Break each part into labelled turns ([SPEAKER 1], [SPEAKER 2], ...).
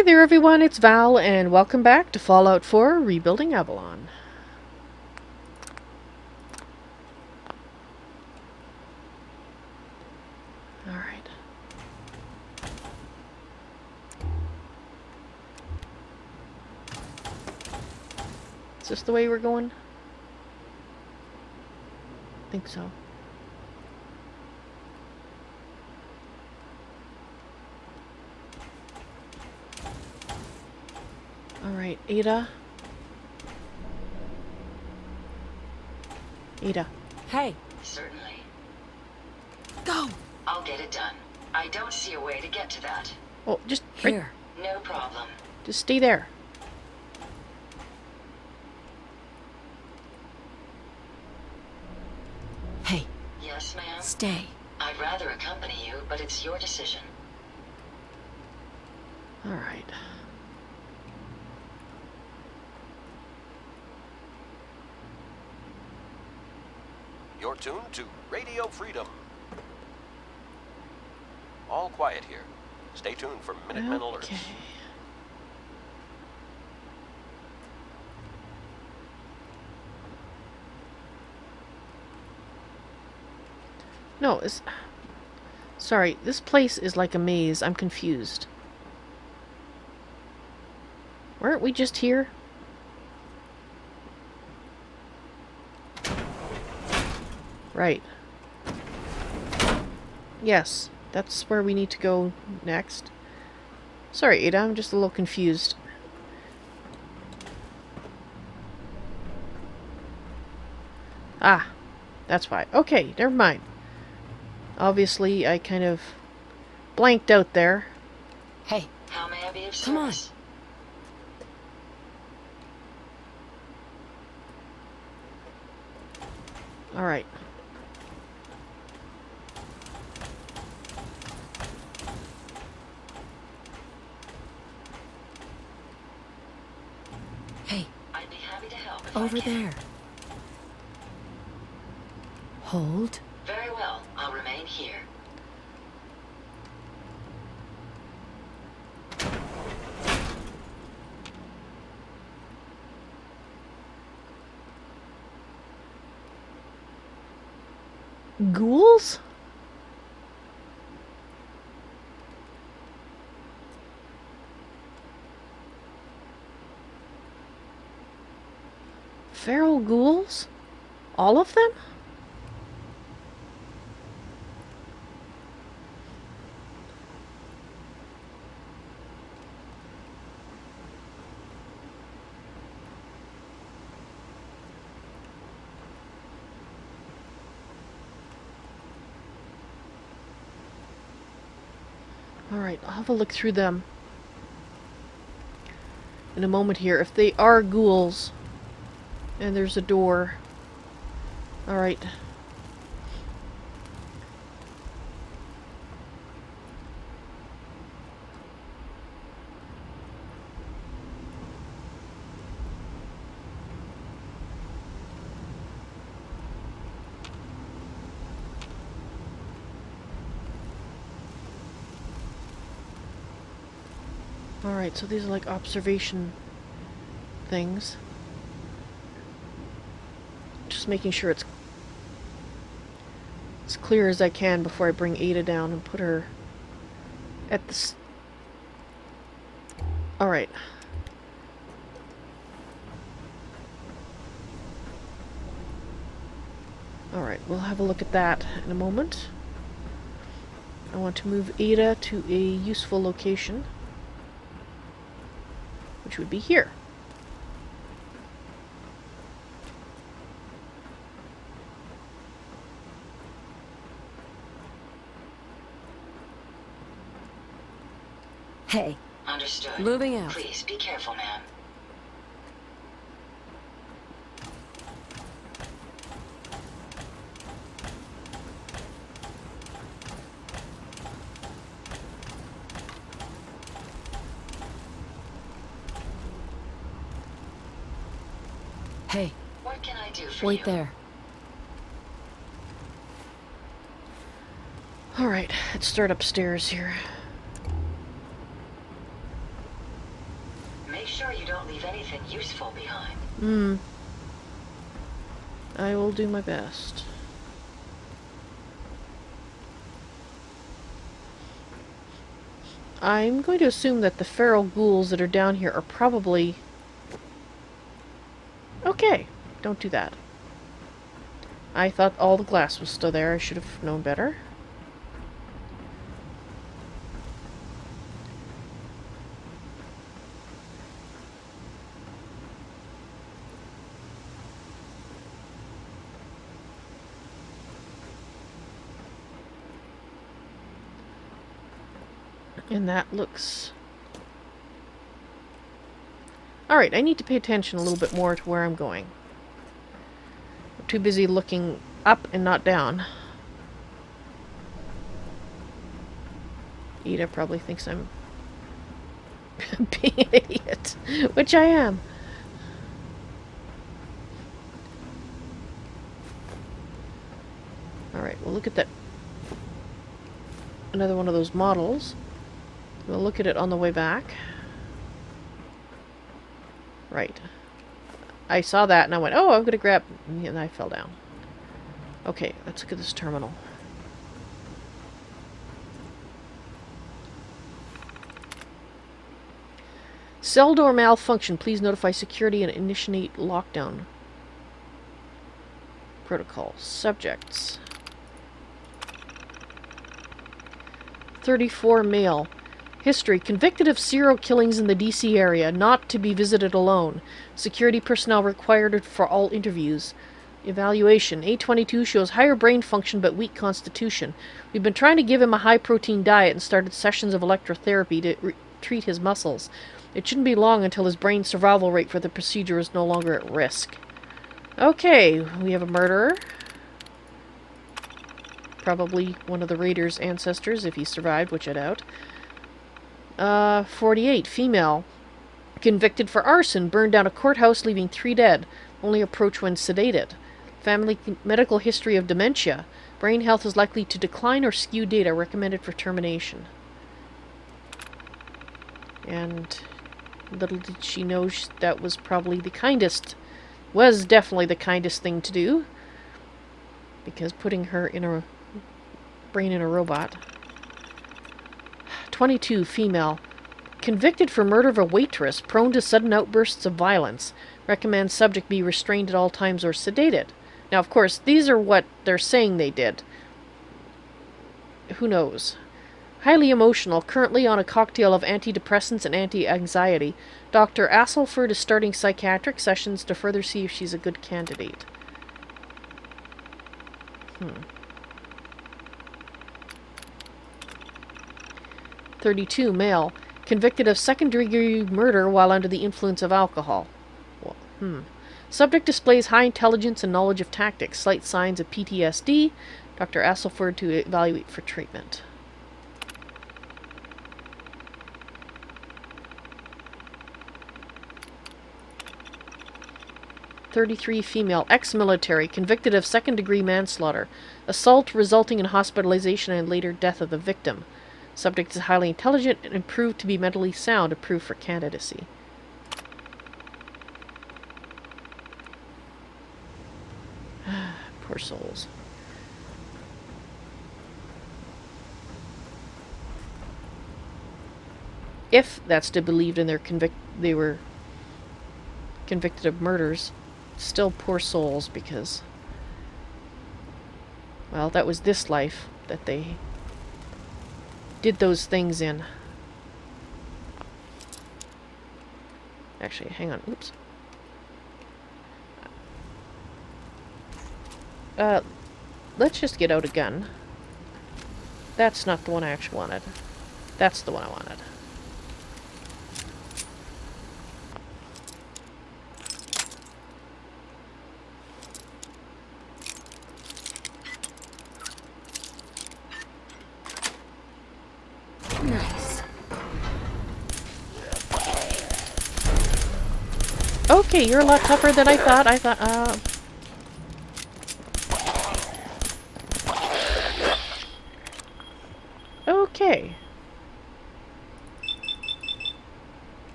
[SPEAKER 1] Hey there everyone, it's Val and welcome back to Fallout 4 Rebuilding Avalon. Alright. Is this the way we're going? I think so. Alright, Ada. Ada.
[SPEAKER 2] Hey.
[SPEAKER 3] Certainly.
[SPEAKER 2] Go!
[SPEAKER 3] I'll get it done. I don't see a way to get to that.
[SPEAKER 1] Oh, just
[SPEAKER 2] Here.
[SPEAKER 3] No problem.
[SPEAKER 1] Just stay there.
[SPEAKER 2] Hey,
[SPEAKER 3] Yes, ma'am?
[SPEAKER 2] stay.
[SPEAKER 3] I'd rather accompany you, but it's your decision.
[SPEAKER 1] Alright.
[SPEAKER 4] You're tuned to Radio Freedom. All quiet here. Stay tuned for Minutemen alerts.
[SPEAKER 1] Okay. No, it's... Sorry, this place is like a maze. I'm confused. Weren't we just here? Right. Yes, that's where we need to go next. Sorry, Ada, I'm just a little confused. Ah, that's why. Okay, never mind. Obviously, I kind of blanked out there.
[SPEAKER 2] Hey,
[SPEAKER 3] How may I be of
[SPEAKER 2] Come on.
[SPEAKER 3] service?
[SPEAKER 1] Alright.
[SPEAKER 2] hey,
[SPEAKER 3] I'd be happy to help if I
[SPEAKER 2] over
[SPEAKER 3] can.
[SPEAKER 2] there. Hold.
[SPEAKER 3] Very well. I'll remain here.
[SPEAKER 1] Ghouls? Feral ghouls? All of them? Alright, I'll have a look through them in a moment here. If they are ghouls, and there's a door. Alright. Alright, so these are like observation things. Just making sure it's as clear as I can before I bring Ada down and put her at the... Alright. Alright, we'll have a look at that in a moment. I want to move Ada to a useful location, which would be here.
[SPEAKER 2] Hey,
[SPEAKER 3] Understood.
[SPEAKER 2] moving out.
[SPEAKER 3] Please be careful, ma'am.
[SPEAKER 2] Hey,
[SPEAKER 3] What can I do for
[SPEAKER 2] wait
[SPEAKER 3] you?
[SPEAKER 2] there.
[SPEAKER 1] Alright, let's start upstairs here.
[SPEAKER 3] sure you don't leave anything useful behind.
[SPEAKER 1] I will do my best. I'm going to assume that the feral ghouls that are down here are probably... Okay, don't do that. I thought all the glass was still there. I should have known better. And that looks... Alright, I need to pay attention a little bit more to where I'm going. I'm too busy looking up and not down. Ada probably thinks I'm being an idiot, which I am. Alright, we'll look at that. Another one of those models. We'll look at it on the way back. Right. I saw that and I went, oh, I'm going to grab... And I fell down. Okay, let's look at this terminal. Cell door malfunction. Please notify security and initiate lockdown. Protocol. Subjects. 34 male. History. Convicted of serial killings in the DC area. Not to be visited alone. Security personnel required for all interviews. Evaluation. A22 shows higher brain function but weak constitution. We've been trying to give him a high-protein diet and started sessions of electrotherapy to treat his muscles. It shouldn't be long until his brain survival rate for the procedure is no longer at risk. Okay, we have a murderer. Probably one of the Raiders' ancestors, if he survived, which I doubt. 48, female. Convicted for arson, burned down a courthouse, leaving 3 dead. Only approach when sedated. Family medical history of dementia. Brain health is likely to decline or skew data. Recommended for termination. And little did she know that was probably the kindest... Was definitely the kindest thing to do. Because putting her in a... brain in a robot. 22, female. Convicted for murder of a waitress, prone to sudden outbursts of violence. Recommends subject be restrained at all times or sedated. Now, of course, these are what they're saying they did. Who knows? Highly emotional, currently on a cocktail of antidepressants and anti-anxiety. Dr. Asselford is starting psychiatric sessions to further see if she's a good candidate. 32, male. Convicted of second-degree murder while under the influence of alcohol. Well, Subject displays high intelligence and knowledge of tactics. Slight signs of PTSD. Dr. Asselford to evaluate for treatment. (33) Female. Ex-military. Convicted of second-degree manslaughter. Assault resulting in hospitalization and later death of the victim. Subject is highly intelligent and proved to be mentally sound. Approved for candidacy. Poor souls. If that's to be believed in their they were convicted of murders, still poor souls, because, well, that was this life that they did those things in. Actually, hang on. Oops. Let's just get out a gun. That's not the one I actually wanted. That's the one I wanted.
[SPEAKER 2] Nice.
[SPEAKER 1] Okay, you're a lot tougher than I thought. Okay.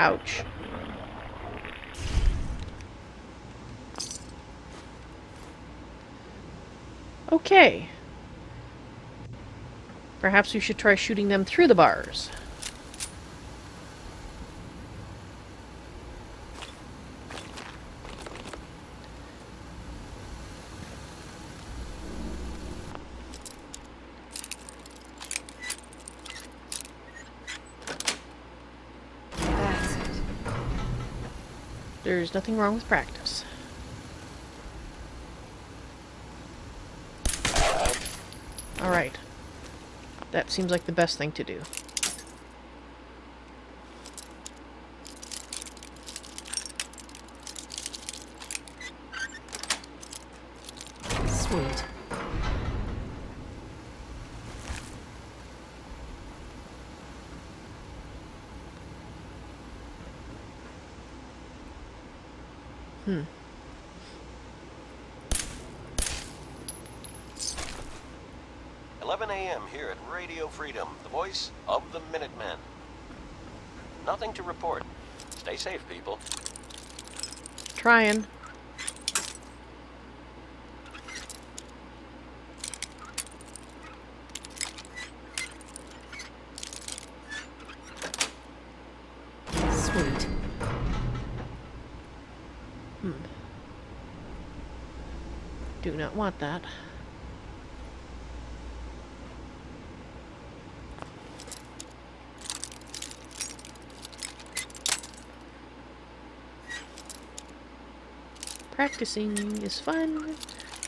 [SPEAKER 1] Ouch. Okay. Perhaps we should try shooting them through the bars.
[SPEAKER 2] That's it.
[SPEAKER 1] There's nothing wrong with practice. Alright. That seems like the best thing to do.
[SPEAKER 2] Sweet.
[SPEAKER 1] Hmm.
[SPEAKER 4] 11 a.m. here at Radio Freedom, the voice of the Minutemen. Nothing to report. Stay safe, people.
[SPEAKER 1] Trying.
[SPEAKER 2] Sweet.
[SPEAKER 1] Do not want that. Practicing is fun,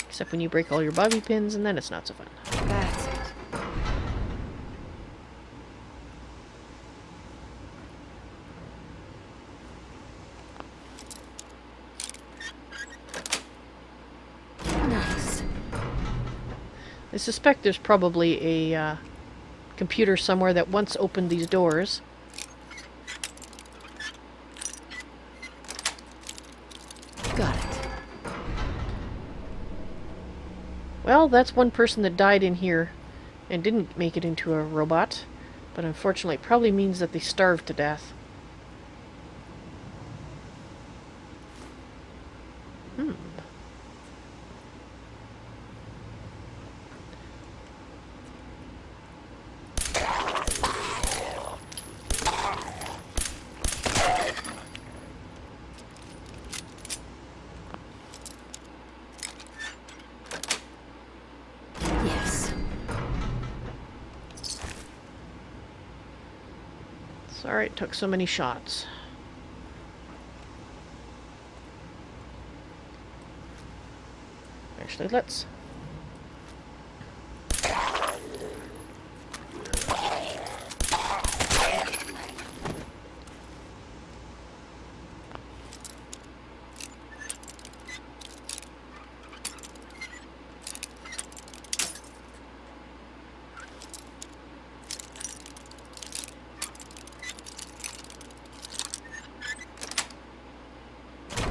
[SPEAKER 1] except when you break all your bobby pins, and then it's not so fun.
[SPEAKER 2] That's it. Nice.
[SPEAKER 1] I suspect there's probably a computer somewhere that once opened these doors.
[SPEAKER 2] Got it.
[SPEAKER 1] Well, that's one person that died in here and didn't make it into a robot, but unfortunately it probably means that they starved to death.
[SPEAKER 2] Yes.
[SPEAKER 1] Sorry it took so many shots. Actually, let's...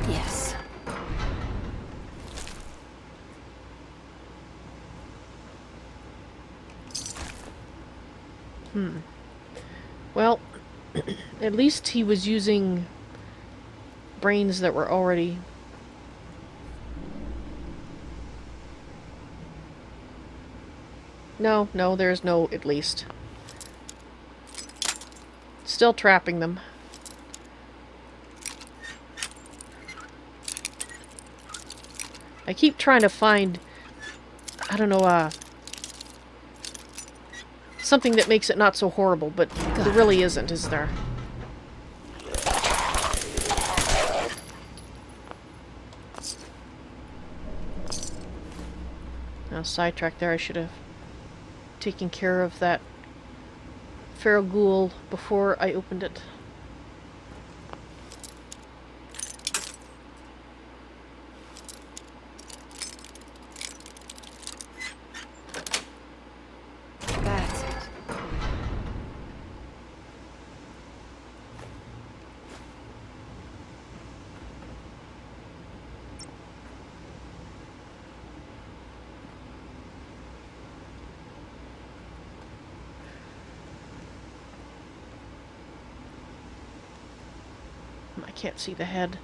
[SPEAKER 2] Yes.
[SPEAKER 1] Well, at least he was using brains that were already... No, there's no at least. Still trapping them. I keep trying to find, I don't know, something that makes it not so horrible, but there really isn't, is there? Now, sidetrack there, I should have taken care of that feral ghoul before I opened it.
[SPEAKER 2] That's it.
[SPEAKER 1] I can't see the head.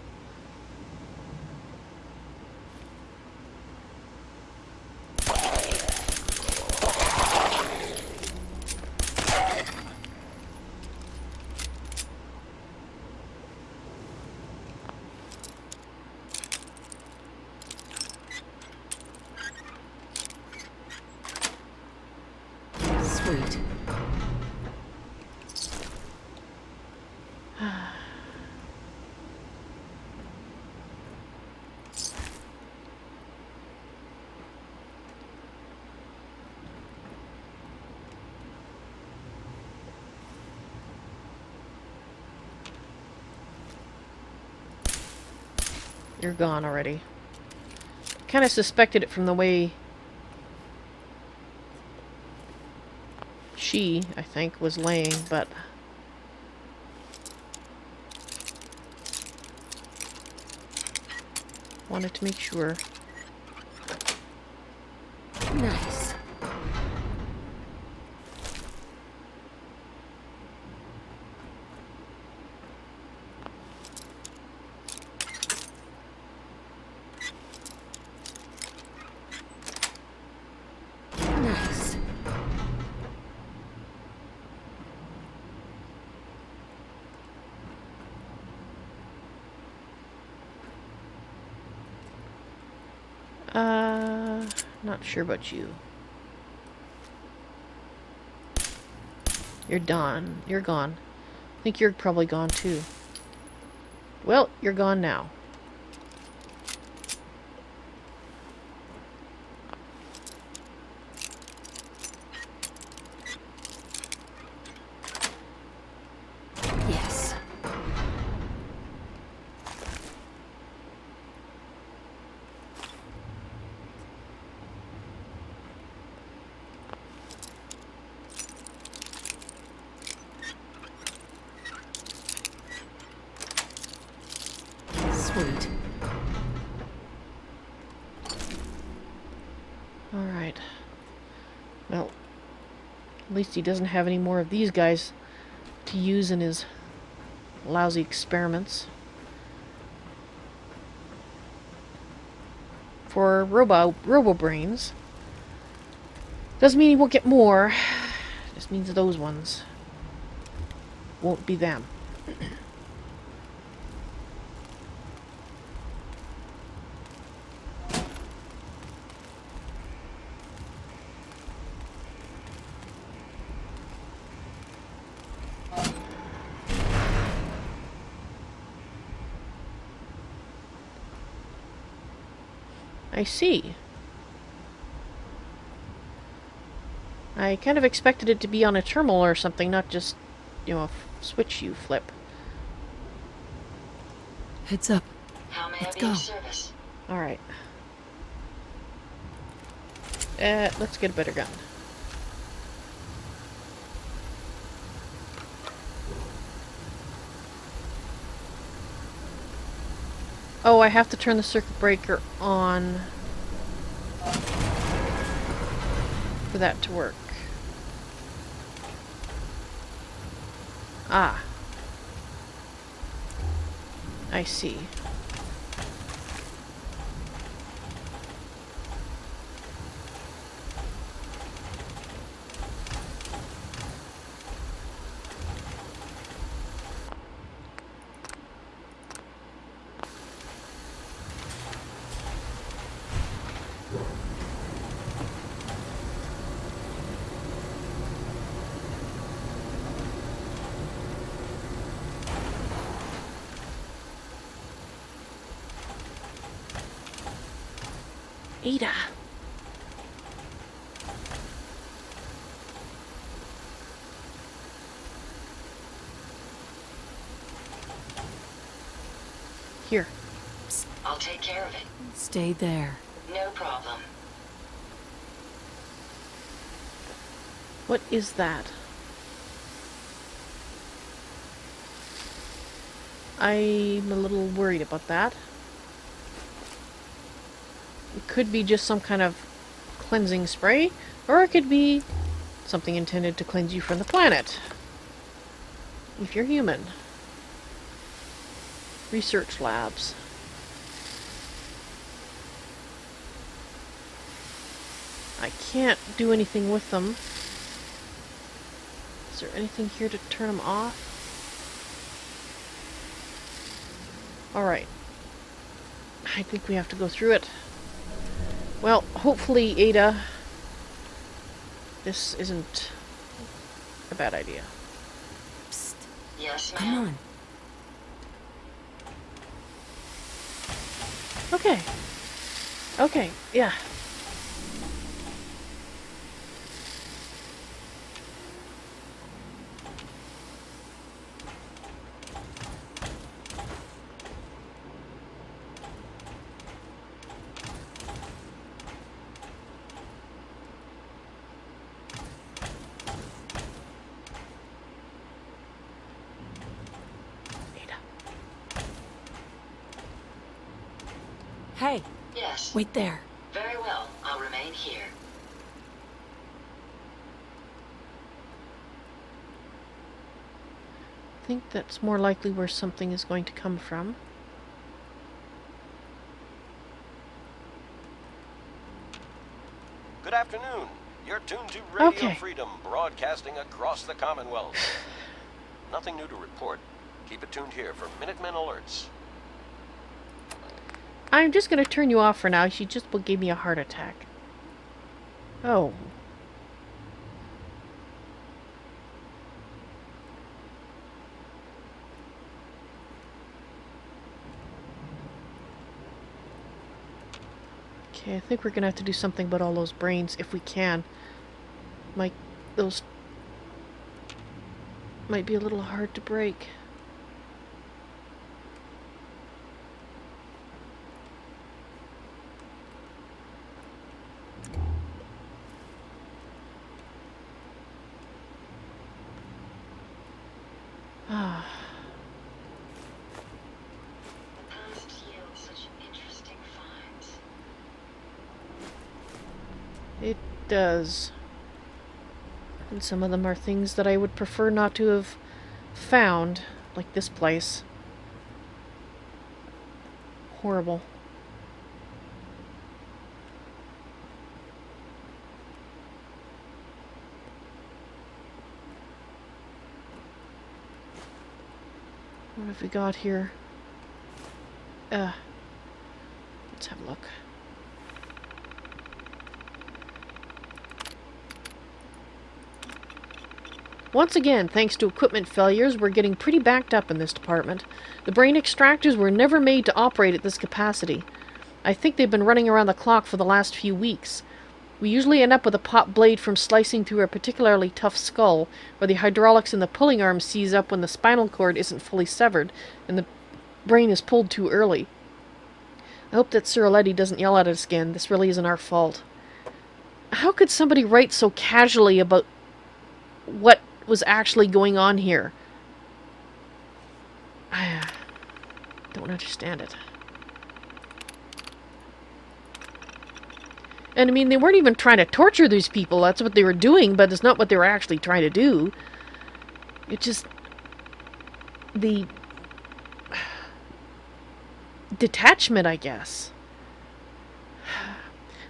[SPEAKER 2] Sweet.
[SPEAKER 1] You're gone already. Kind of suspected it from the way she, I think, was laying, but wanted to make sure.
[SPEAKER 2] Nice. Nice.
[SPEAKER 1] Not sure about you. You're done. You're gone. I think you're probably gone too. Well, you're gone now.
[SPEAKER 2] Yes. Sweet.
[SPEAKER 1] Alright. Well, at least he doesn't have any more of these guys to use in his lousy experiments. For robo-brains. Doesn't mean he won't get more. Just means those ones won't be them. I see. I kind of expected it to be on a terminal or something, not just, you know, a switch you flip.
[SPEAKER 2] Heads up.
[SPEAKER 3] How may
[SPEAKER 2] Let's
[SPEAKER 3] I be
[SPEAKER 2] go.
[SPEAKER 3] of service?
[SPEAKER 1] Alright. Let's get a better gun. Oh, I have to turn the circuit breaker on for that to work. Ah. I see. Ada. Here.
[SPEAKER 3] I'll take care of it.
[SPEAKER 2] Stay there.
[SPEAKER 3] No problem.
[SPEAKER 1] What is that? I'm a little worried about that. It could be just some kind of cleansing spray, or it could be something intended to cleanse you from the planet. If you're human. Research labs. I can't do anything with them. Is there anything here to turn them off? Alright. I think we have to go through it. Well, hopefully, Ada, this isn't a bad idea.
[SPEAKER 2] Psst.
[SPEAKER 3] Yes,
[SPEAKER 2] Come
[SPEAKER 3] ma'am.
[SPEAKER 2] on.
[SPEAKER 1] Okay. Okay, yeah.
[SPEAKER 2] Hey,
[SPEAKER 3] Yes.
[SPEAKER 2] wait there.
[SPEAKER 3] Very well. I'll remain here.
[SPEAKER 1] I think that's more likely where something is going to come from.
[SPEAKER 4] Good afternoon. You're tuned to Radio
[SPEAKER 1] Okay.
[SPEAKER 4] Freedom, broadcasting across the Commonwealth. Nothing new to report. Keep it tuned here for Minutemen alerts.
[SPEAKER 1] I'm just going to turn you off for now. She just gave me a heart attack. Oh. Okay, I think we're going to have to do something about all those brains if we can. Those might be a little hard to break. Ah.
[SPEAKER 3] The past yields such interesting finds.
[SPEAKER 1] It does. And some of them are things that I would prefer not to have found, like this place. Horrible. What have we got here? Let's have a look. Once again, thanks to equipment failures, we're getting pretty backed up in this department. The brain extractors were never made to operate at this capacity. I think they've been running around the clock for the last few weeks. We usually end up with a popped blade from slicing through a particularly tough skull, where the hydraulics in the pulling arm seize up when the spinal cord isn't fully severed, and the brain is pulled too early. I hope that Ciroletti doesn't yell at us again. This really isn't our fault. How could somebody write so casually about what was actually going on here? I don't understand it. And I mean, they weren't even trying to torture these people. That's what they were doing, but it's not what they were actually trying to do. It just... the... detachment, I guess.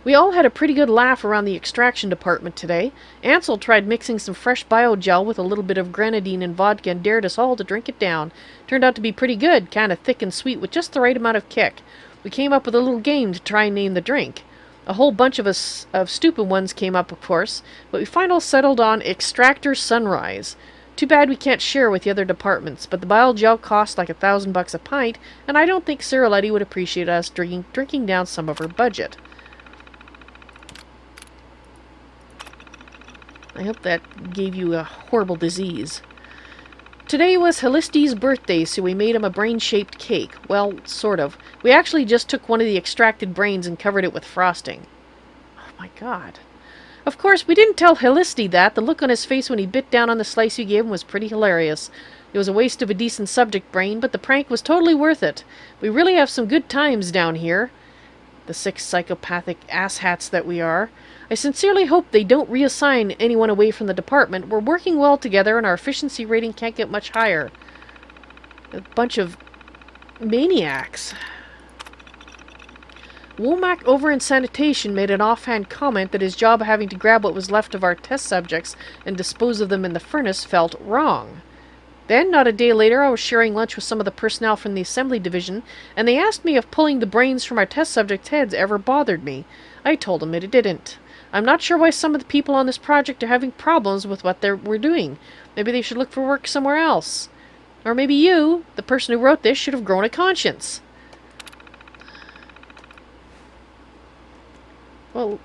[SPEAKER 1] We all had a pretty good laugh around the extraction department today. Ansel tried mixing some fresh biogel with a little bit of grenadine and vodka and dared us all to drink it down. Turned out to be pretty good, kind of thick and sweet with just the right amount of kick. We came up with a little game to try and name the drink. A whole bunch of us stupid ones came up, of course, but we finally settled on Extractor Sunrise. Too bad we can't share with the other departments, but the biogel costs like $1,000 a pint, and I don't think Ciroletti would appreciate us drinking down some of her budget. I hope that gave you a horrible disease. Today was Heliste's birthday, so we made him a brain-shaped cake. Well, sort of. We actually just took one of the extracted brains and covered it with frosting. Oh my god. Of course, we didn't tell Heliste that. The look on his face when he bit down on the slice you gave him was pretty hilarious. It was a waste of a decent subject brain, but the prank was totally worth it. We really have some good times down here. The 6 psychopathic asshats that we are. I sincerely hope they don't reassign anyone away from the department. We're working well together and our efficiency rating can't get much higher. A bunch of Maniacs. Womack over in sanitation made an offhand comment that his job having to grab what was left of our test subjects and dispose of them in the furnace felt wrong. Then, not a day later, I was sharing lunch with some of the personnel from the assembly division, and they asked me if pulling the brains from our test subjects' heads ever bothered me. I told them it didn't. I'm not sure why some of the people on this project are having problems with what we're doing. Maybe they should look for work somewhere else. Or maybe you, the person who wrote this, should have grown a conscience. Well,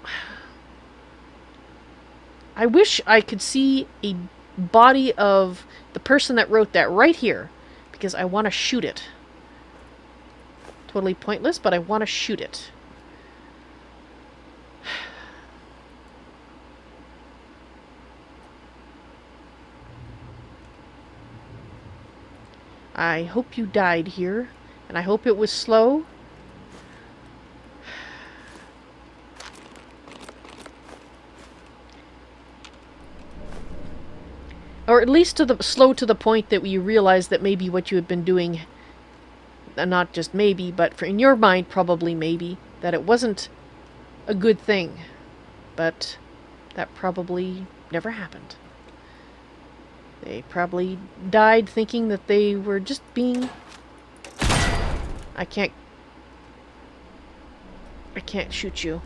[SPEAKER 1] I wish I could see a body of the person that wrote that right here, because I want to shoot it. Totally pointless, but I want to shoot it. I hope you died here, and I hope it was slow. Or at least slow to the point that you realize that maybe what you had been doing, not just maybe, but in your mind probably maybe, that it wasn't a good thing. But that probably never happened. They probably died thinking that they were just being... I can't shoot you.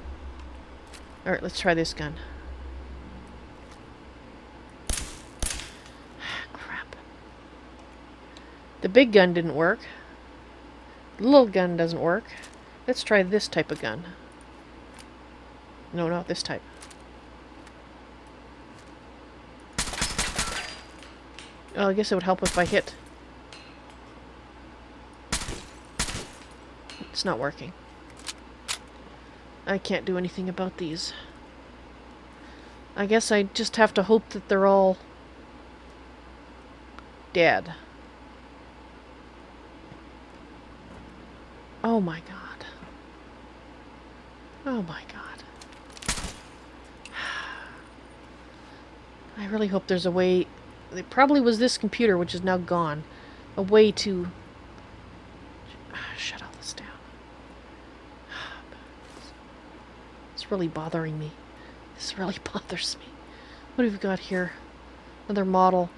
[SPEAKER 1] Alright, let's try this gun. The big gun didn't work. The little gun doesn't work. Let's try this type of gun. No, not this type. Oh, I guess it would help if I hit. It's not working. I can't do anything about these. I guess I just have to hope that they're all dead. Oh my god. Oh my god. I really hope there's a way... It probably was this computer, which is now gone. A way to... Shut all this down. It's really bothering me. This really bothers me. What have we got here? Another model.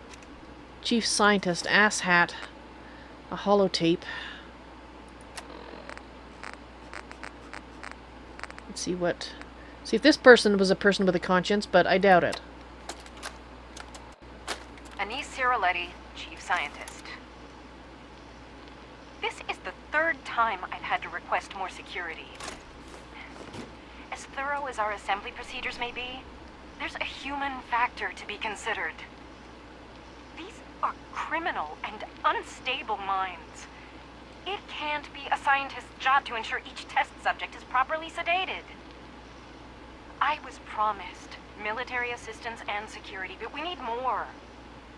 [SPEAKER 1] Chief Scientist, ass hat. A holotape. Let's see what... See if this person was a person with a conscience, but I doubt it.
[SPEAKER 5] Chief Scientist. This is the third time I've had to request more security. As thorough as our assembly procedures may be, there's a human factor to be considered. These are criminal and unstable minds. It can't be a scientist's job to ensure each test subject is properly sedated. I was promised military assistance and security, but we need more.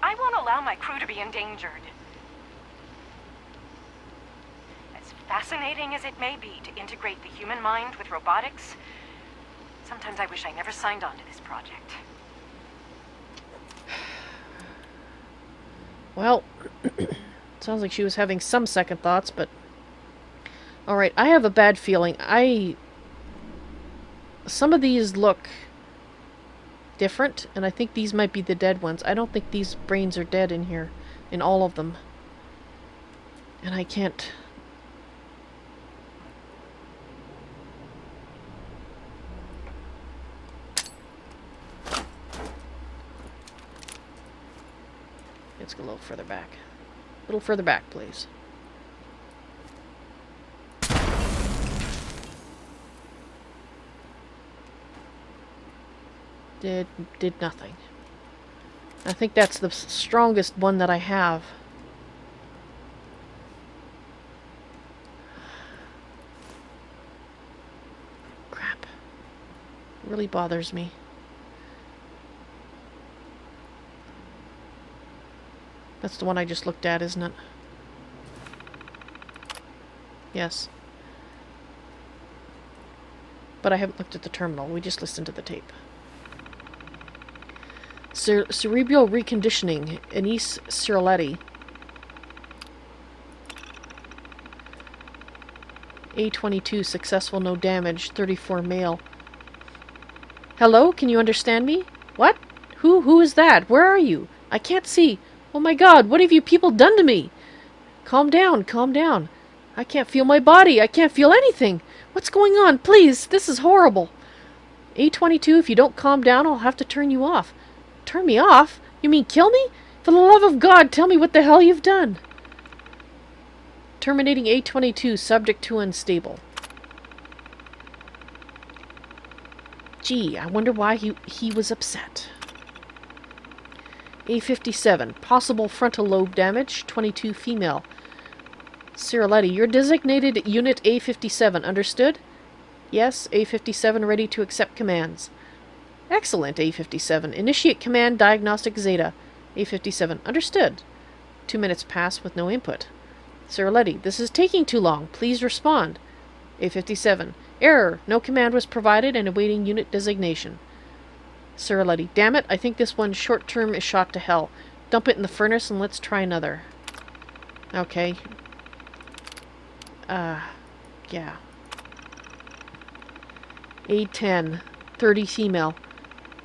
[SPEAKER 5] I won't allow my crew to be endangered. As fascinating as it may be to integrate the human mind with robotics, sometimes I wish I never signed on to this project.
[SPEAKER 1] Well, sounds like she was having some second thoughts, but... Alright, I have a bad feeling. Some of these look different, and I think these might be the dead ones. I don't think these brains are dead in here, in all of them. And I can't... Let's go a little further back. A little further back, please. Did nothing. I think that's the strongest one that I have. Crap. It really bothers me. That's the one I just looked at, isn't it? Yes. But I haven't looked at the terminal. We just listened to the tape. Cerebral reconditioning. Anise Ciroletti. A22, successful, no damage, 34 male. Hello, can you understand me? What? Who is that? Where are you? I can't see. Oh my god, what have you people done to me? Calm down, calm down. I can't feel my body. I can't feel anything. What's going on? Please, this is horrible. A22, if you don't calm down, I'll have to turn you off. Turn me off? You mean kill me? For the love of God, tell me what the hell you've done. Terminating A22, subject to unstable. Gee, I wonder why he was upset. A57, possible frontal lobe damage, 22 female. Cirilletti, you're designated Unit A57, understood? Yes, A57 ready to accept commands. Excellent, A57. Initiate command diagnostic Zeta. A57, understood. 2 minutes pass with no input. Cirilletti, this is taking too long. Please respond. A57, error. No command was provided and awaiting unit designation. Cirilletti, damn it, I think this one short-term is shot to hell. Dump it in the furnace and let's try another. Okay. Yeah. A10, 30 female.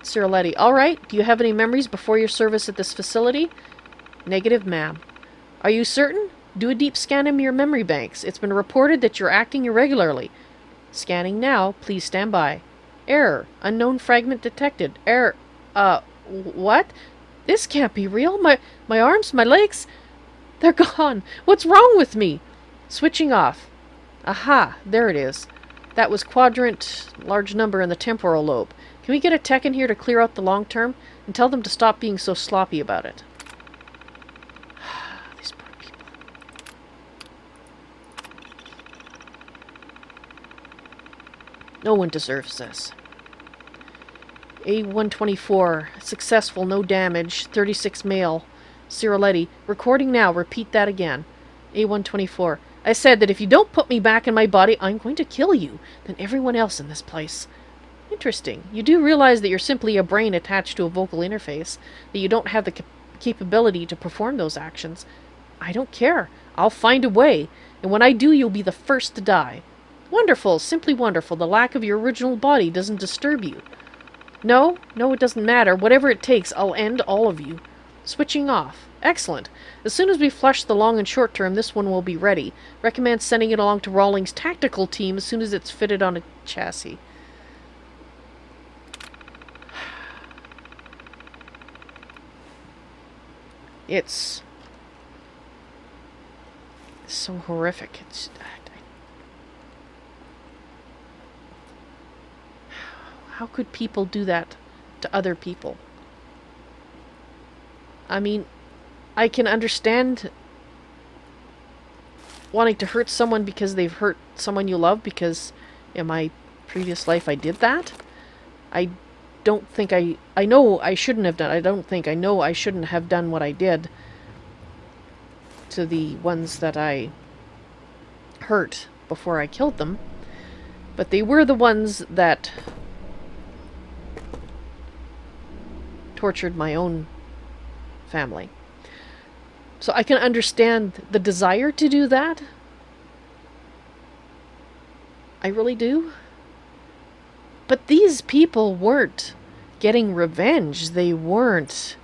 [SPEAKER 1] Cirilletti, alright, do you have any memories before your service at this facility? Negative, ma'am. Are you certain? Do a deep scan of your memory banks. It's been reported that you're acting irregularly. Scanning now. Please stand by. Error. Unknown fragment detected. Error. What? This can't be real. My arms, my legs, they're gone. What's wrong with me? Switching off. Aha, there it is. That was quadrant, large number in the temporal lobe. Can we get a tech in here to clear out the long term? And tell them to stop being so sloppy about it. These poor people. No one deserves this. A124, successful, no damage, 36 male. Cirilletti, recording now, repeat that again. A124, I said that if you don't put me back in my body, I'm going to kill you, then everyone else in this place. Interesting. You do realize that you're simply a brain attached to a vocal interface, that you don't have the capability to perform those actions. I don't care. I'll find a way, and when I do, you'll be the first to die. Wonderful, simply wonderful. The lack of your original body doesn't disturb you. No, it doesn't matter. Whatever it takes, I'll end all of you. Switching off. Excellent. As soon as we flush the long and short term, this one will be ready. Recommend sending it along to Rawlings' tactical team as soon as it's fitted on a chassis. It's so horrific. How could people do that to other people? I mean, I can understand wanting to hurt someone because they've hurt someone you love, because in my previous life I did that. I don't think I know I shouldn't have done. I know I shouldn't have done what I did to the ones that I hurt before I killed them. But they were the ones that tortured my own family. So I can understand the desire to do that. I really do. But these people weren't getting revenge. They weren't.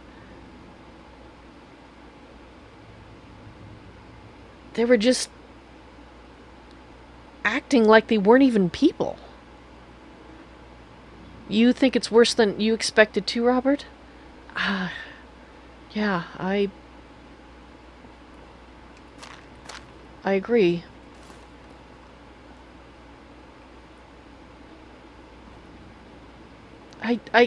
[SPEAKER 1] They were just acting like they weren't even people. You think it's worse than you expected too, Robert? Yeah, I agree. I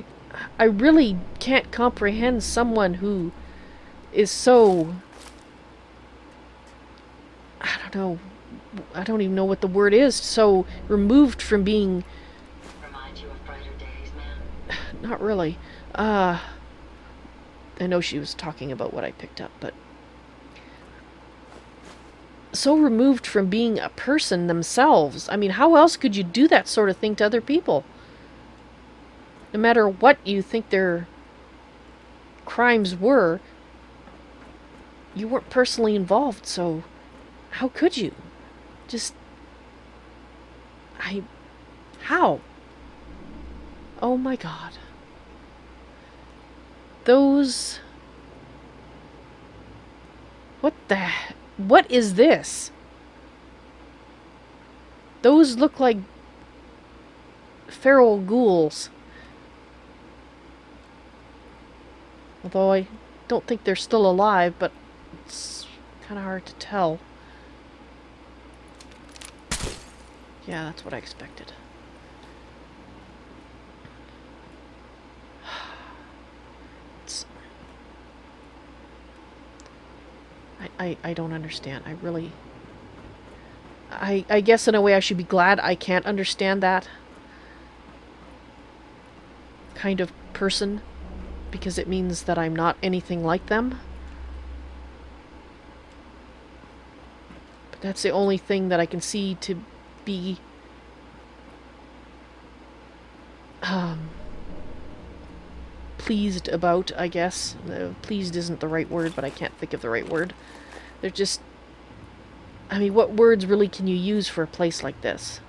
[SPEAKER 1] really can't comprehend someone who is so, I don't even know what the word is, so removed from being...
[SPEAKER 3] Remind you of brighter days, man?
[SPEAKER 1] Not really. I know she was talking about what I picked up, but... so removed from being a person themselves. I mean, how else could you do that sort of thing to other people? No matter what you think their crimes were, you weren't personally involved, so how could you? Just How? Oh my god. Those... What is this? Those look like feral ghouls. Although I don't think they're still alive, but it's kind of hard to tell. Yeah, that's what I expected. I don't understand. I really... I guess in a way I should be glad I can't understand that kind of person, because it means that I'm not anything like them. But that's the only thing that I can see to be pleased about, I guess. Pleased isn't the right word, but I can't think of the right word. They're just... I mean, what words really can you use for a place like this?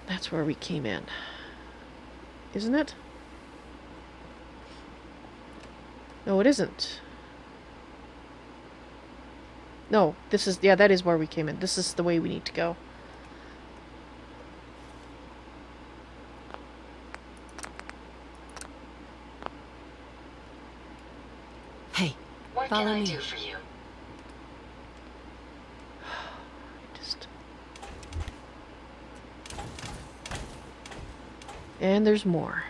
[SPEAKER 1] That's where we came in. Isn't it? No, it isn't. No, this is... Yeah, that is where we came in. This is the way we need to go.
[SPEAKER 2] Hey,
[SPEAKER 3] What
[SPEAKER 2] follow
[SPEAKER 3] can I
[SPEAKER 2] me.
[SPEAKER 3] do for you?
[SPEAKER 1] And there's more.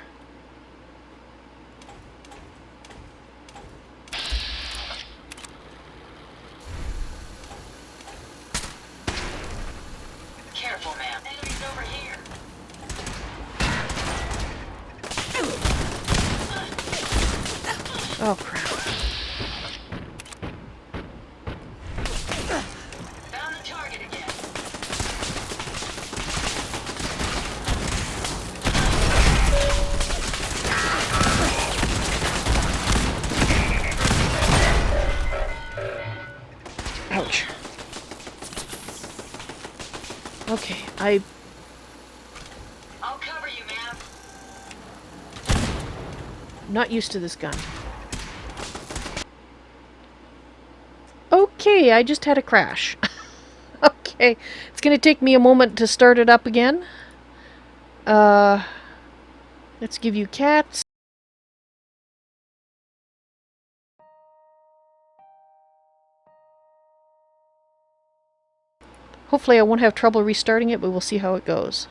[SPEAKER 3] Careful, man. Enemies over here.
[SPEAKER 1] Oh, crap.
[SPEAKER 3] Found the target again.
[SPEAKER 1] Ouch. Okay,
[SPEAKER 3] I'll cover you, man.
[SPEAKER 1] I'm not used to this gun. Okay, I just had a crash. Okay, it's gonna take me a moment to start it up again. Let's give you cats. Hopefully I won't have trouble restarting it, but we'll see how it goes.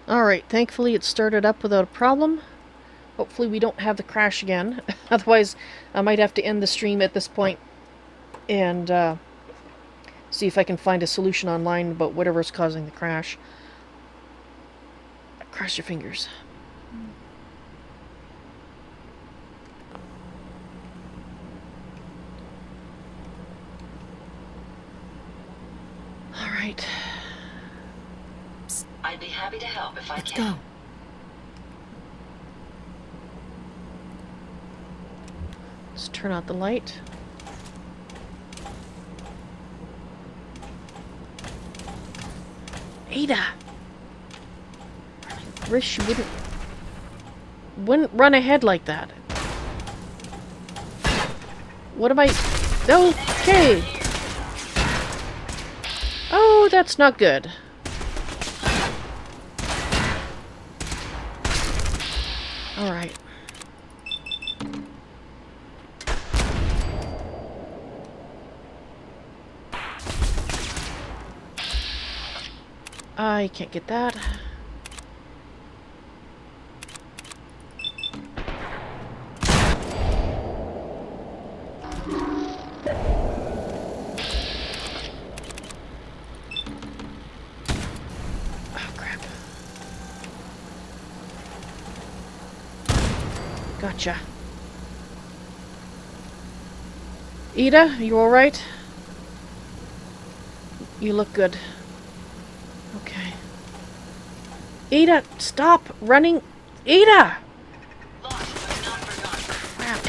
[SPEAKER 1] Alright, thankfully it started up without a problem. Hopefully we don't have the crash again. Otherwise, I might have to end the stream at this point and see if I can find a solution online about whatever's causing the crash. Cross your fingers. Alright.
[SPEAKER 3] I'd be happy to help if I
[SPEAKER 2] Let's
[SPEAKER 3] can.
[SPEAKER 2] go.
[SPEAKER 1] Let's turn out the light. Ada! I wish she wouldn't run ahead like that. What am I... Okay! Oh, that's not good. Alright. I can't get that. Oh, crap. Gotcha. Ada, you alright? You look good. Okay. Ada, stop running! Ada!
[SPEAKER 3] Lost but not forgotten.
[SPEAKER 1] Crap.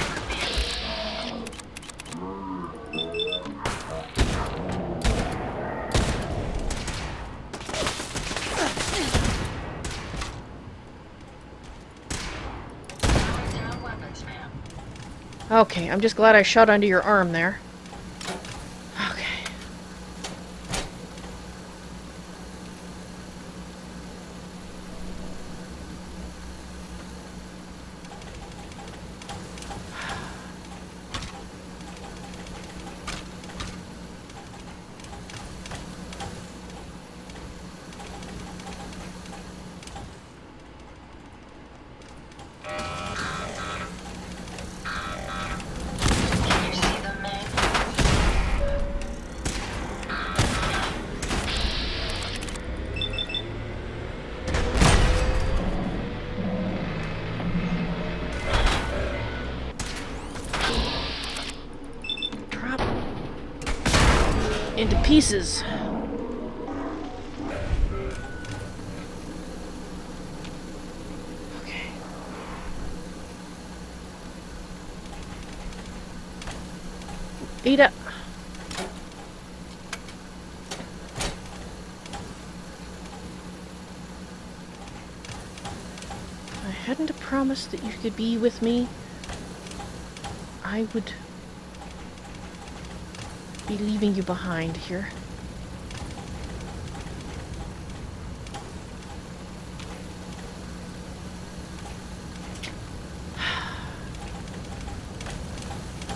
[SPEAKER 3] Down weapons, ma'am.
[SPEAKER 1] Okay, I'm just glad I shot under your arm there. Okay.
[SPEAKER 3] Can you see them, ma'am?
[SPEAKER 1] Drop into pieces. Okay. Ada. If I hadn't a promise that you could be with me, I would be leaving you behind here.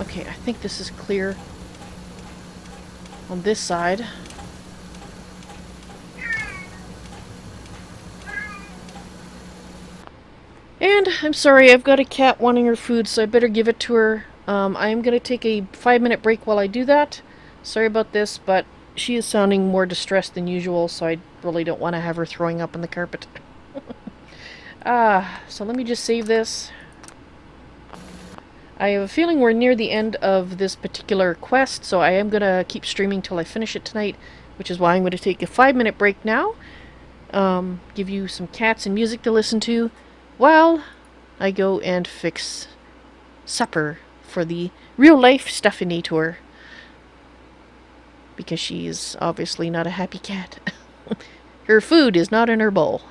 [SPEAKER 1] Okay, I think this is clear on this side. And I'm sorry, I've got a cat wanting her food, so I better give it to her. I am going to take a 5-minute break while I do that. Sorry about this, but she is sounding more distressed than usual, so I really don't want to have her throwing up on the carpet. So let me just save this. I have a feeling we're near the end of this particular quest, so I am going to keep streaming till I finish it tonight, which is why I'm going to take a 5-minute break now. Give you some cats and music to listen to while I go and fix supper for the real-life Stephanie tour. Because she's obviously not a happy cat. Her food is not in her bowl.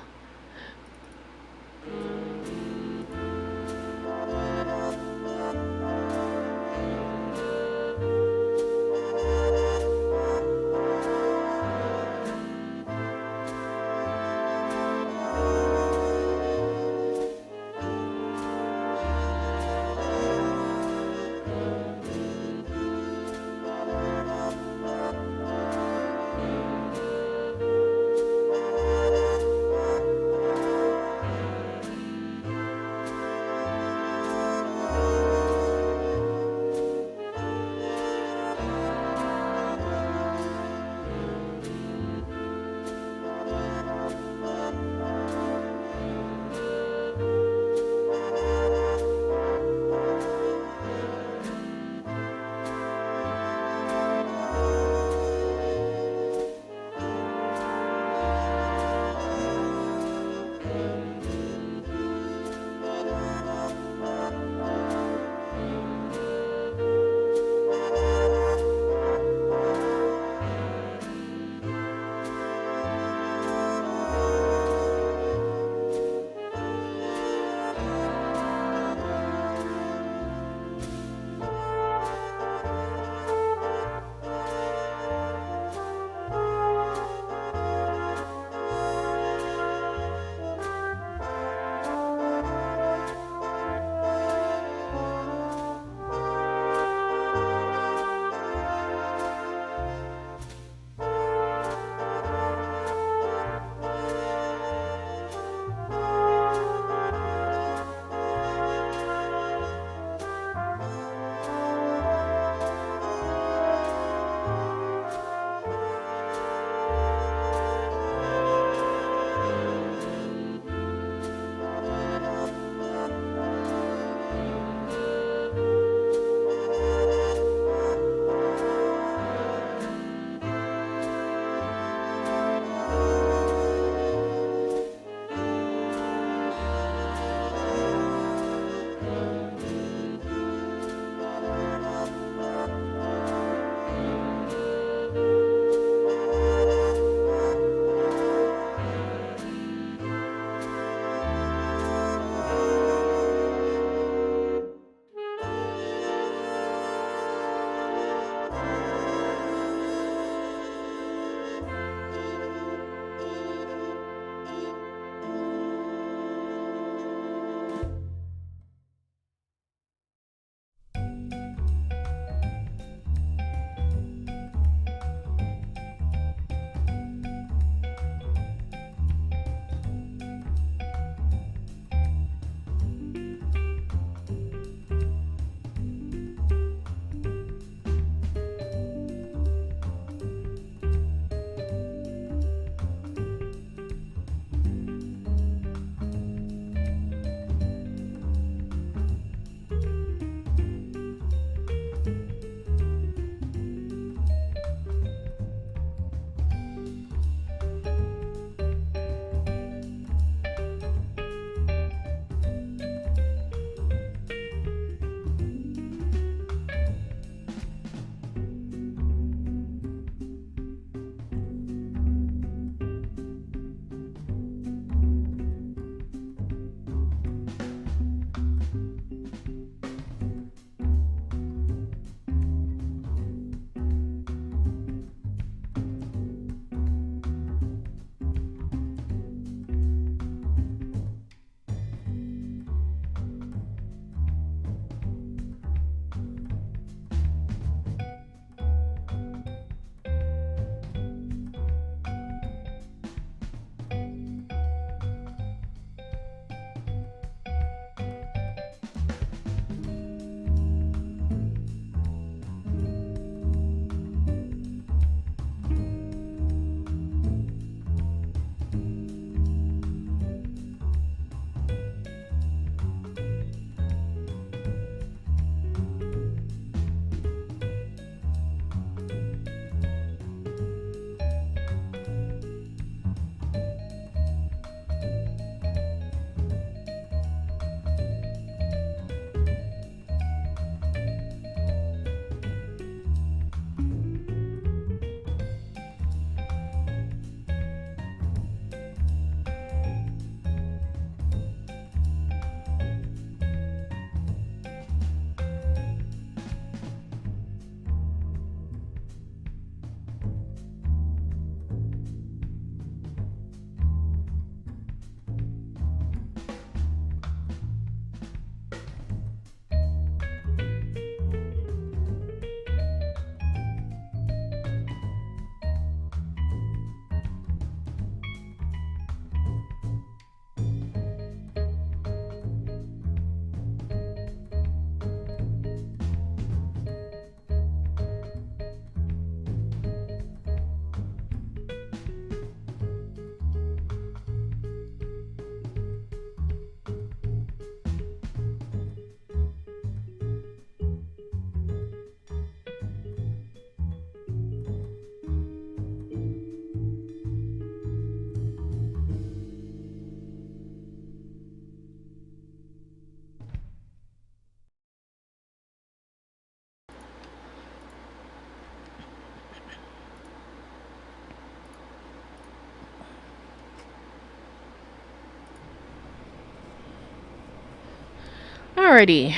[SPEAKER 1] Alrighty.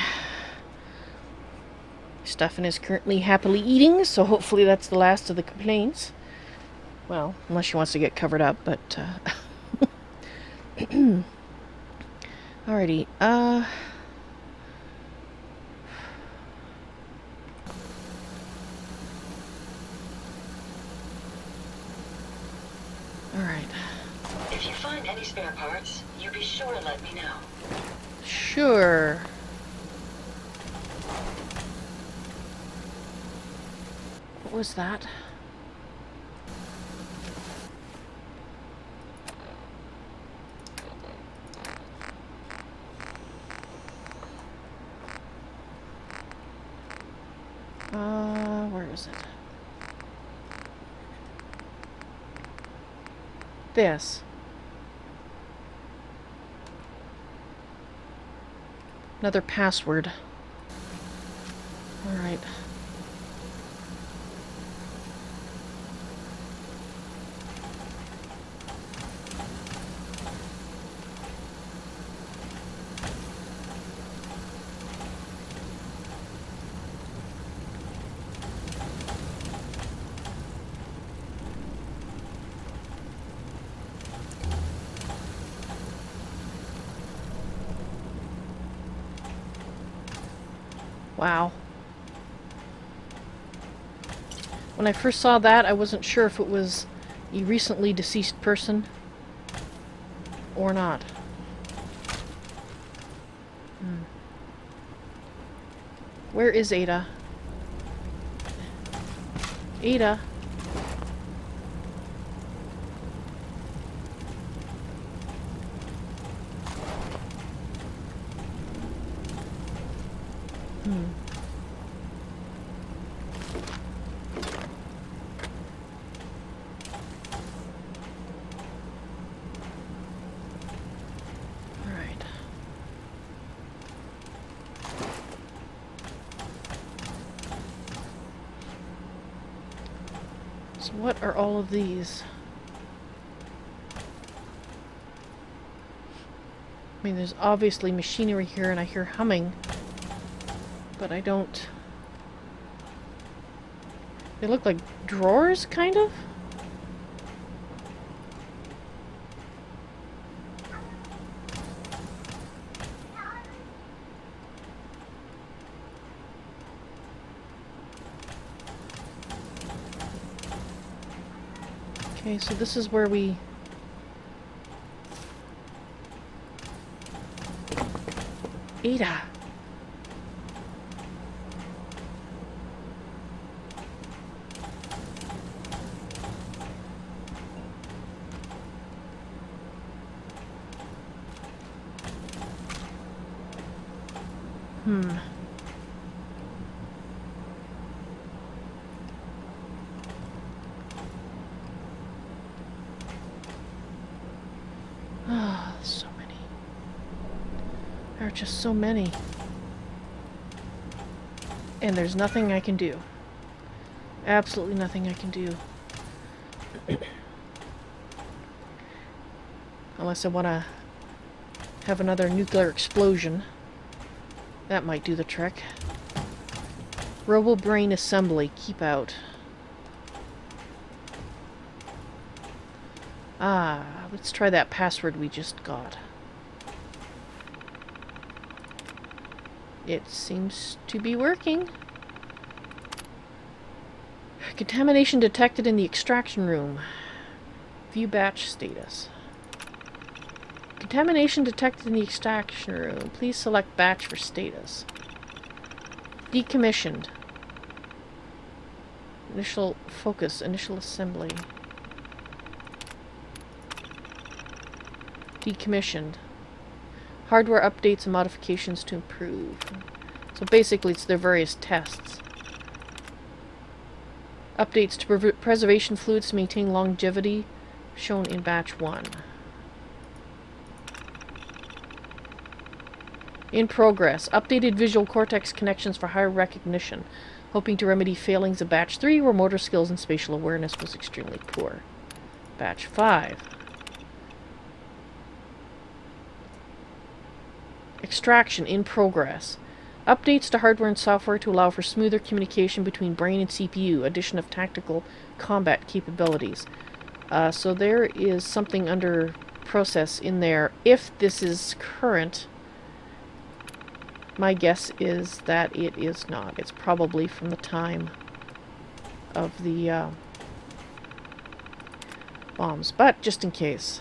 [SPEAKER 1] Stefan is currently happily eating, so hopefully that's the last of the complaints. Well, unless she wants to get covered up, but, Alrighty, Alright.
[SPEAKER 3] If you find any spare parts, you be sure to let me know.
[SPEAKER 1] Sure. What was that? Where is it? This. Another password. Alright. Wow. When I first saw that, I wasn't sure if it was a recently deceased person or not. Where is Ada? Ada? Alright. So what are all of these? I mean, there's obviously machinery here, and I hear humming, but I don't... They look like drawers, kind of? Okay, so this is where we... Ada! Ah, so many. There are just so many. And there's nothing I can do. Absolutely nothing I can do. Unless I want to have another nuclear explosion. That might do the trick. Robo-brain assembly. Keep out. Ah, let's try that password we just got. It seems to be working. Contamination detected in the extraction room. View batch status. Contamination detected in the extraction room. Please select batch for status. Decommissioned. Initial focus. Initial assembly. Decommissioned. Hardware updates and modifications to improve. So basically it's their various tests. Updates to preservation fluids to maintain longevity, shown in batch 1. In progress. Updated visual cortex connections for higher recognition. Hoping to remedy failings of batch 3 where motor skills and spatial awareness was extremely poor. Batch 5. Extraction in progress. Updates to hardware and software to allow for smoother communication between brain and CPU. Addition of tactical combat capabilities. So there is something under process in there. If this is current, my guess is that it is not. It's probably from the time of the bombs, but just in case.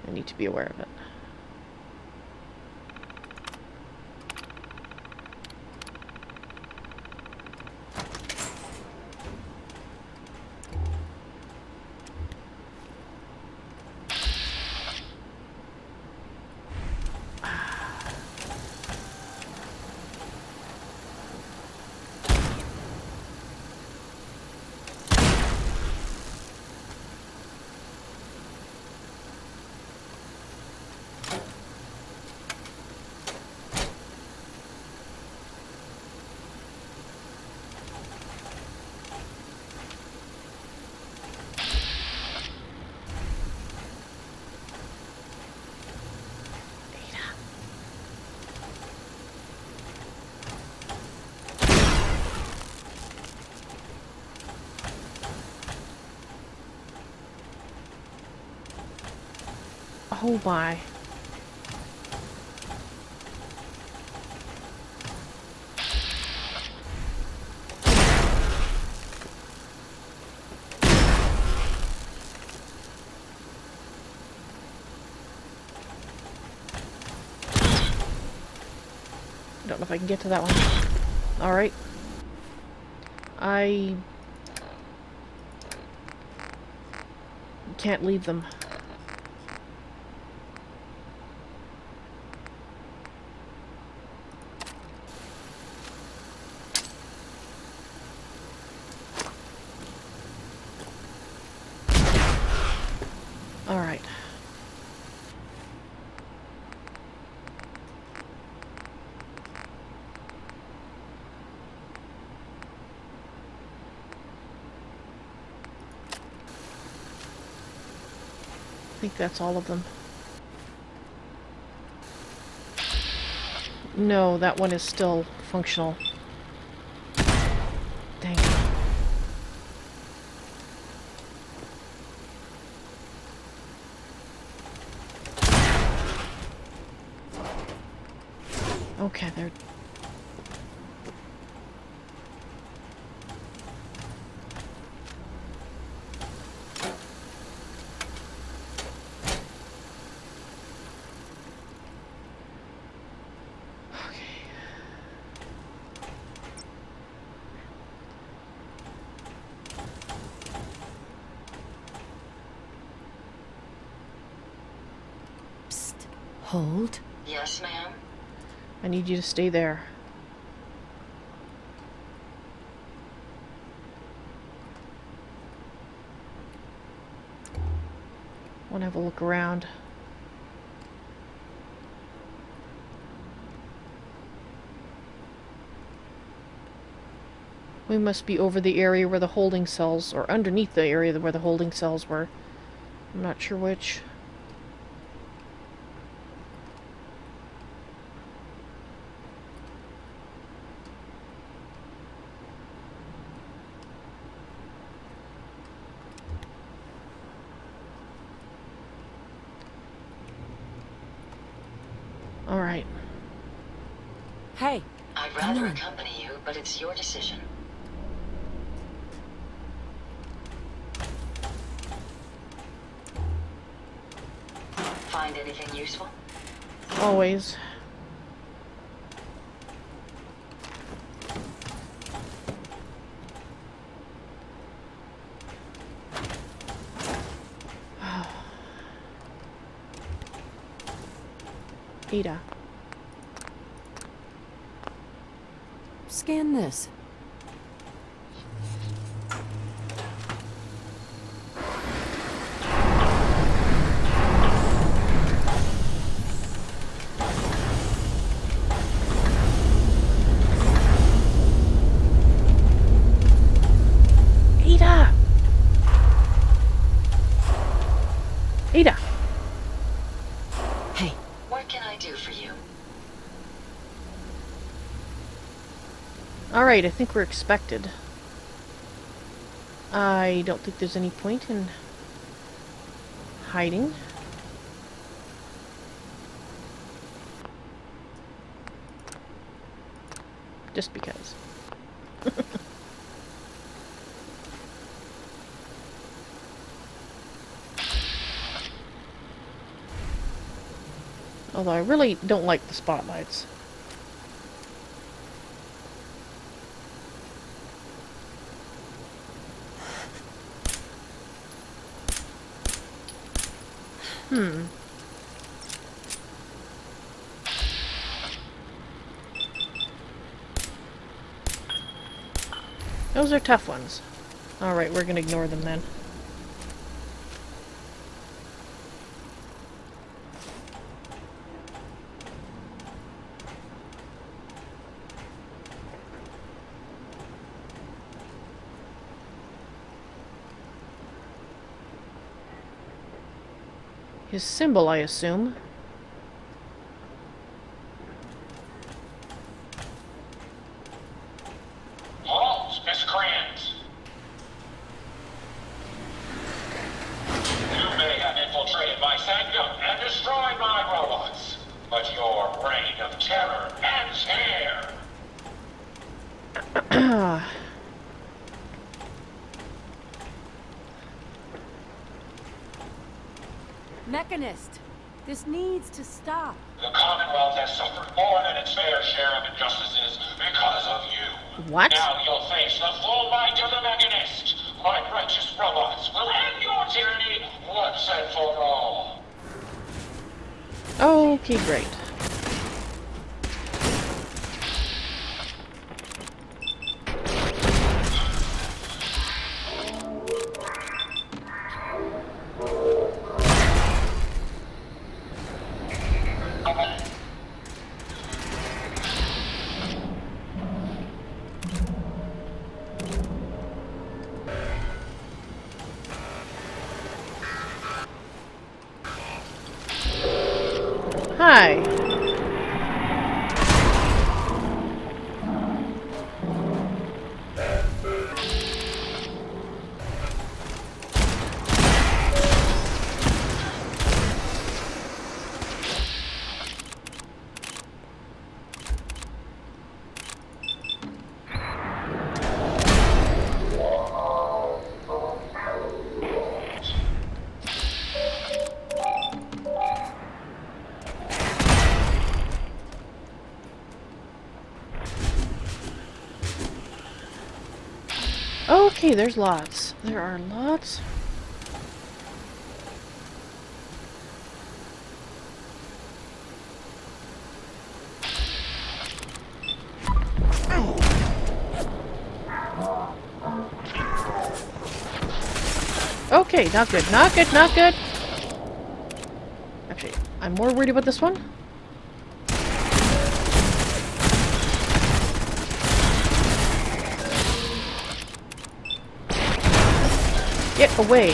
[SPEAKER 1] I need to be aware of it. Oh my. I don't know if I can get to that one. Alright. I can't leave them. Alright. I think that's all of them. No, that one is still functional. Dang it. Okay, they're...
[SPEAKER 2] Psst. Hold.
[SPEAKER 3] Yes, ma'am?
[SPEAKER 1] I need you to stay there. I want to have a look around. We must be over the area where the holding cells, or underneath the area where the holding cells were. I'm not sure which. All right.
[SPEAKER 2] Hey,
[SPEAKER 3] I'd
[SPEAKER 2] come
[SPEAKER 3] rather
[SPEAKER 2] on.
[SPEAKER 3] accompany you, but it's your decision. Find anything useful?
[SPEAKER 1] Always. Ada.
[SPEAKER 2] Scan this.
[SPEAKER 1] Ada! Ada.
[SPEAKER 2] Hey,
[SPEAKER 3] What can I do for you?
[SPEAKER 1] Alright, I think we're expected. I don't think there's any point in hiding. Just because. Although I really don't like the spotlights. Those are tough ones. Alright, we're gonna ignore them then. His symbol, I assume.
[SPEAKER 6] Halt, miscreants! You may have infiltrated my sanctum and destroyed my robots, but your reign of terror ends here!
[SPEAKER 2] Mechanist, this needs to stop.
[SPEAKER 6] The Commonwealth has suffered more than its fair share of injustices because of you.
[SPEAKER 1] What?
[SPEAKER 6] Now you'll face the full might of the Mechanist. My righteous robots will end your tyranny once and for all.
[SPEAKER 1] Okay, great. Hi. Okay, there's lots. There are lots. Okay, not good, not good, not good. Actually, I'm more worried about this one. Get away.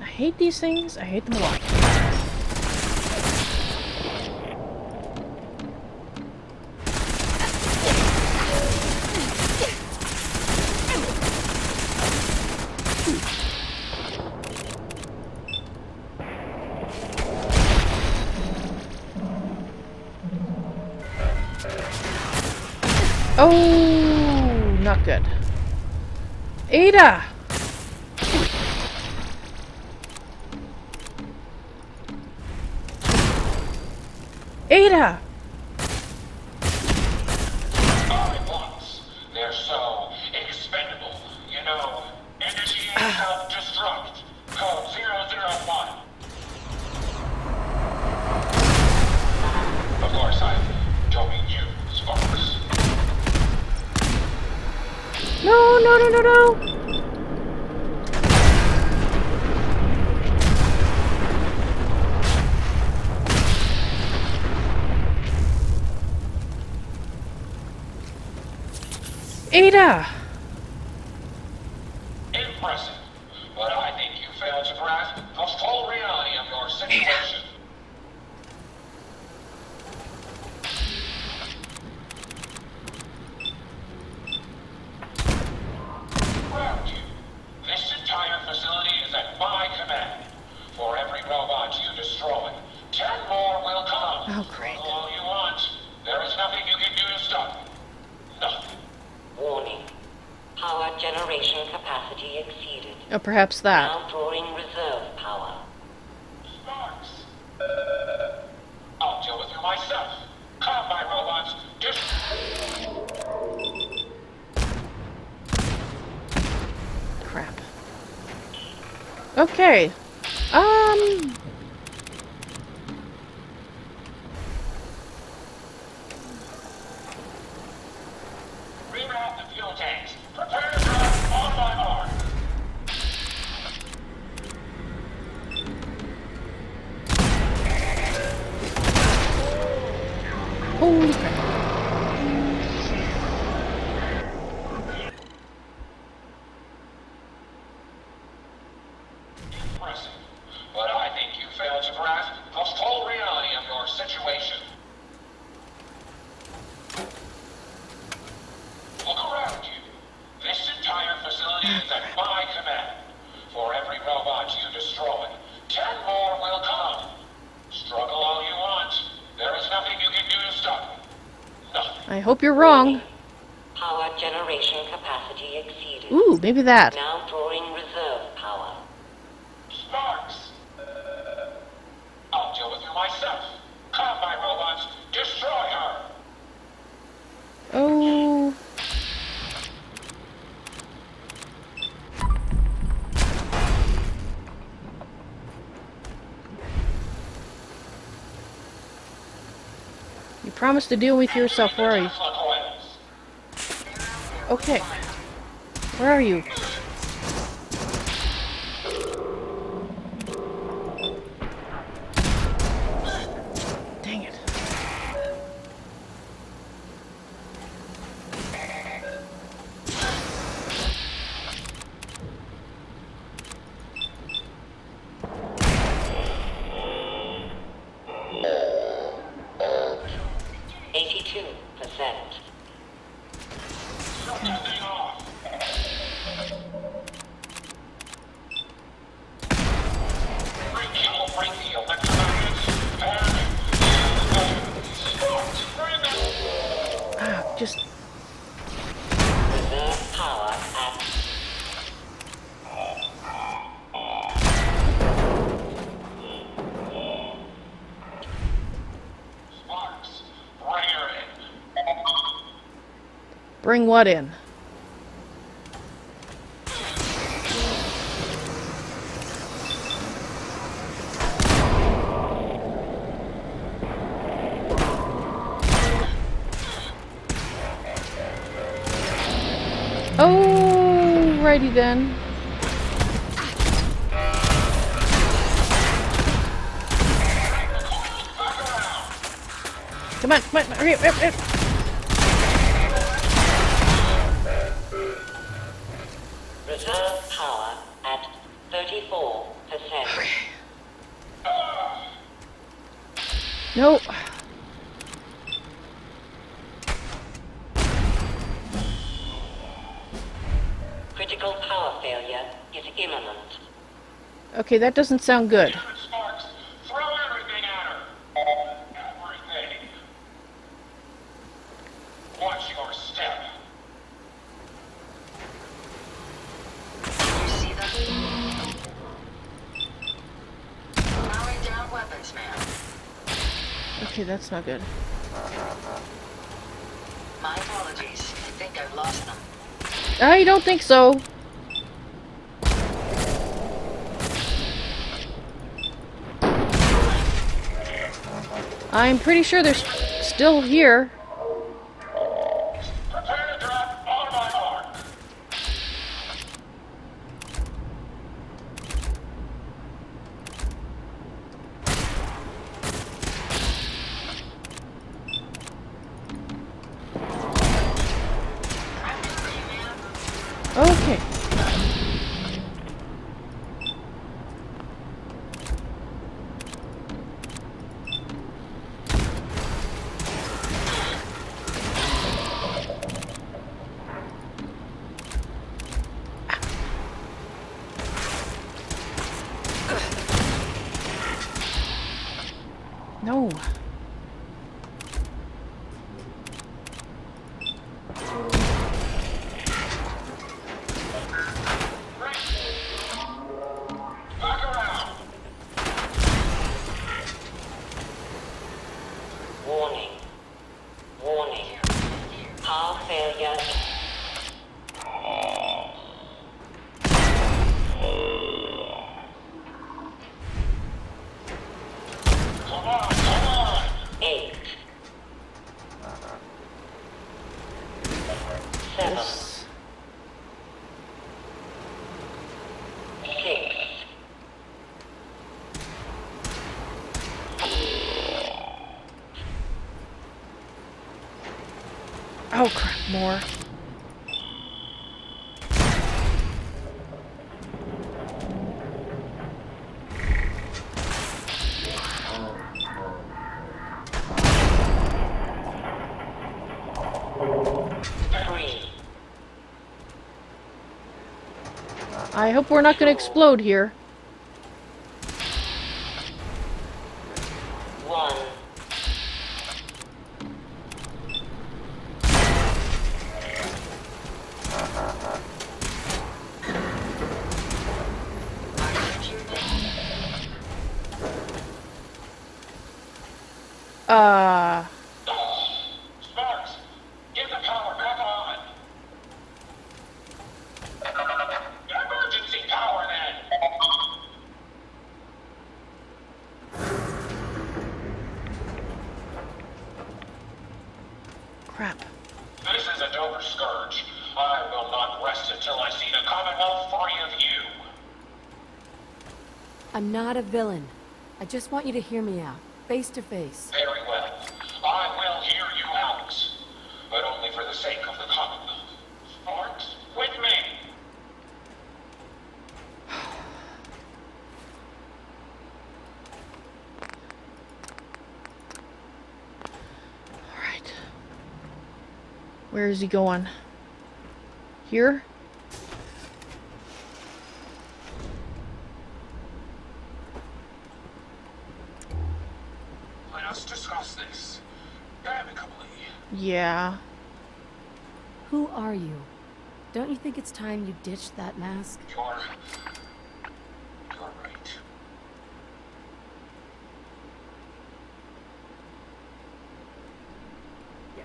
[SPEAKER 1] I hate these things. I hate them a lot. Oh, not good. Ada! Ada!
[SPEAKER 6] All at once. They're so expendable. You know, initiate self-destruct. Code 001. Of course, I don't mean you, Sparks.
[SPEAKER 1] No, no, no, no, no! Ada!
[SPEAKER 6] Impressive. But I think you failed to grasp the full reality of your situation. Ground you. This entire facility is at my command. For every robot you destroy, 10 more will come.
[SPEAKER 1] Oh, great.
[SPEAKER 6] All you want. There is nothing you can do to stop me. Nothing.
[SPEAKER 7] Warning. Power generation capacity exceeded.
[SPEAKER 1] Oh, perhaps that.
[SPEAKER 7] Now drawing reserve power.
[SPEAKER 6] Sparks. I'll deal with you myself. Come, my robots.
[SPEAKER 1] Crap. Okay.
[SPEAKER 6] Reroute the fuel tanks. Prepare to drop on my mark.
[SPEAKER 1] Holy crap.
[SPEAKER 6] Impressive. But I think you failed to grasp the full reality of your situation. Look around you. This entire facility is at my command. For every robot you destroy, 10 more will come. Struggle all you want. There is nothing you can do to stop me. Nothing.
[SPEAKER 1] I hope you're wrong.
[SPEAKER 7] Power generation capacity exceeded.
[SPEAKER 1] Ooh, maybe that.
[SPEAKER 7] Now drawing reserve power.
[SPEAKER 6] Sparks. I'll deal with you myself. Come, my robots. Destroy her.
[SPEAKER 1] Oh. You promised to deal with yourself. Where are you?
[SPEAKER 6] Tesla coils.
[SPEAKER 1] Okay. Where are you? Dang it.
[SPEAKER 6] Testing off. Break the electromagnets and sparks. Bring them.
[SPEAKER 1] Ah, just...
[SPEAKER 7] Reserve power at
[SPEAKER 6] Sparks. Bring her in.
[SPEAKER 1] Bring what in? Alrighty then. Come on, hurry up, hurry up, hurry up.
[SPEAKER 7] reserve power at 34%.
[SPEAKER 1] No.
[SPEAKER 7] Critical power failure is imminent.
[SPEAKER 1] Okay, that doesn't sound good.
[SPEAKER 6] Damn it, Sparks. Throw everything at her. Everything. Watch your step.
[SPEAKER 3] You see them? Powering down weapons, ma'am.
[SPEAKER 1] Okay, that's not good.
[SPEAKER 3] My apologies. I think I've lost them.
[SPEAKER 1] I don't think so. I'm pretty sure they're still here.
[SPEAKER 6] Prepare to drop on my mark.
[SPEAKER 1] No.
[SPEAKER 7] Warning. Warning. Power failure.
[SPEAKER 6] Come on!
[SPEAKER 7] 8. 7.
[SPEAKER 1] This.
[SPEAKER 7] 6.
[SPEAKER 1] Oh crap, more. I hope we're not going to explode here.
[SPEAKER 7] 1.
[SPEAKER 6] Sparks! Get the power back on! Emergency power, then!
[SPEAKER 1] Crap.
[SPEAKER 6] This is a Dover Scourge. I will not rest until I see the Commonwealth free of you.
[SPEAKER 2] I'm not a villain. I just want you to hear me out, face to face.
[SPEAKER 6] Very well. I will hear you out. But only for the sake of the Commonwealth. Sparks, with me!
[SPEAKER 1] Alright. Where is he going? Here?
[SPEAKER 6] Let us discuss this amicably.
[SPEAKER 1] Yeah.
[SPEAKER 2] Who are you? Don't you think it's time you ditched that mask?
[SPEAKER 6] You're right.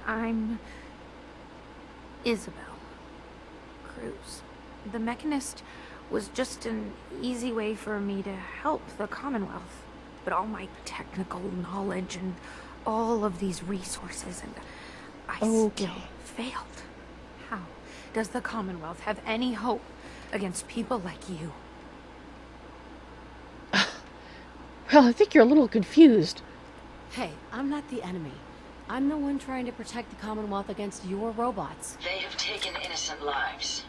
[SPEAKER 5] I'm Isabel Cruz. The Mechanist was just an easy way for me to help the Commonwealth. But all my technical knowledge and all of these resources, and I still failed. How does the Commonwealth have any hope against people like you?
[SPEAKER 1] Well, I think you're a little confused.
[SPEAKER 2] Hey, I'm not the enemy. I'm the one trying to protect the Commonwealth against your robots.
[SPEAKER 3] They have taken innocent lives.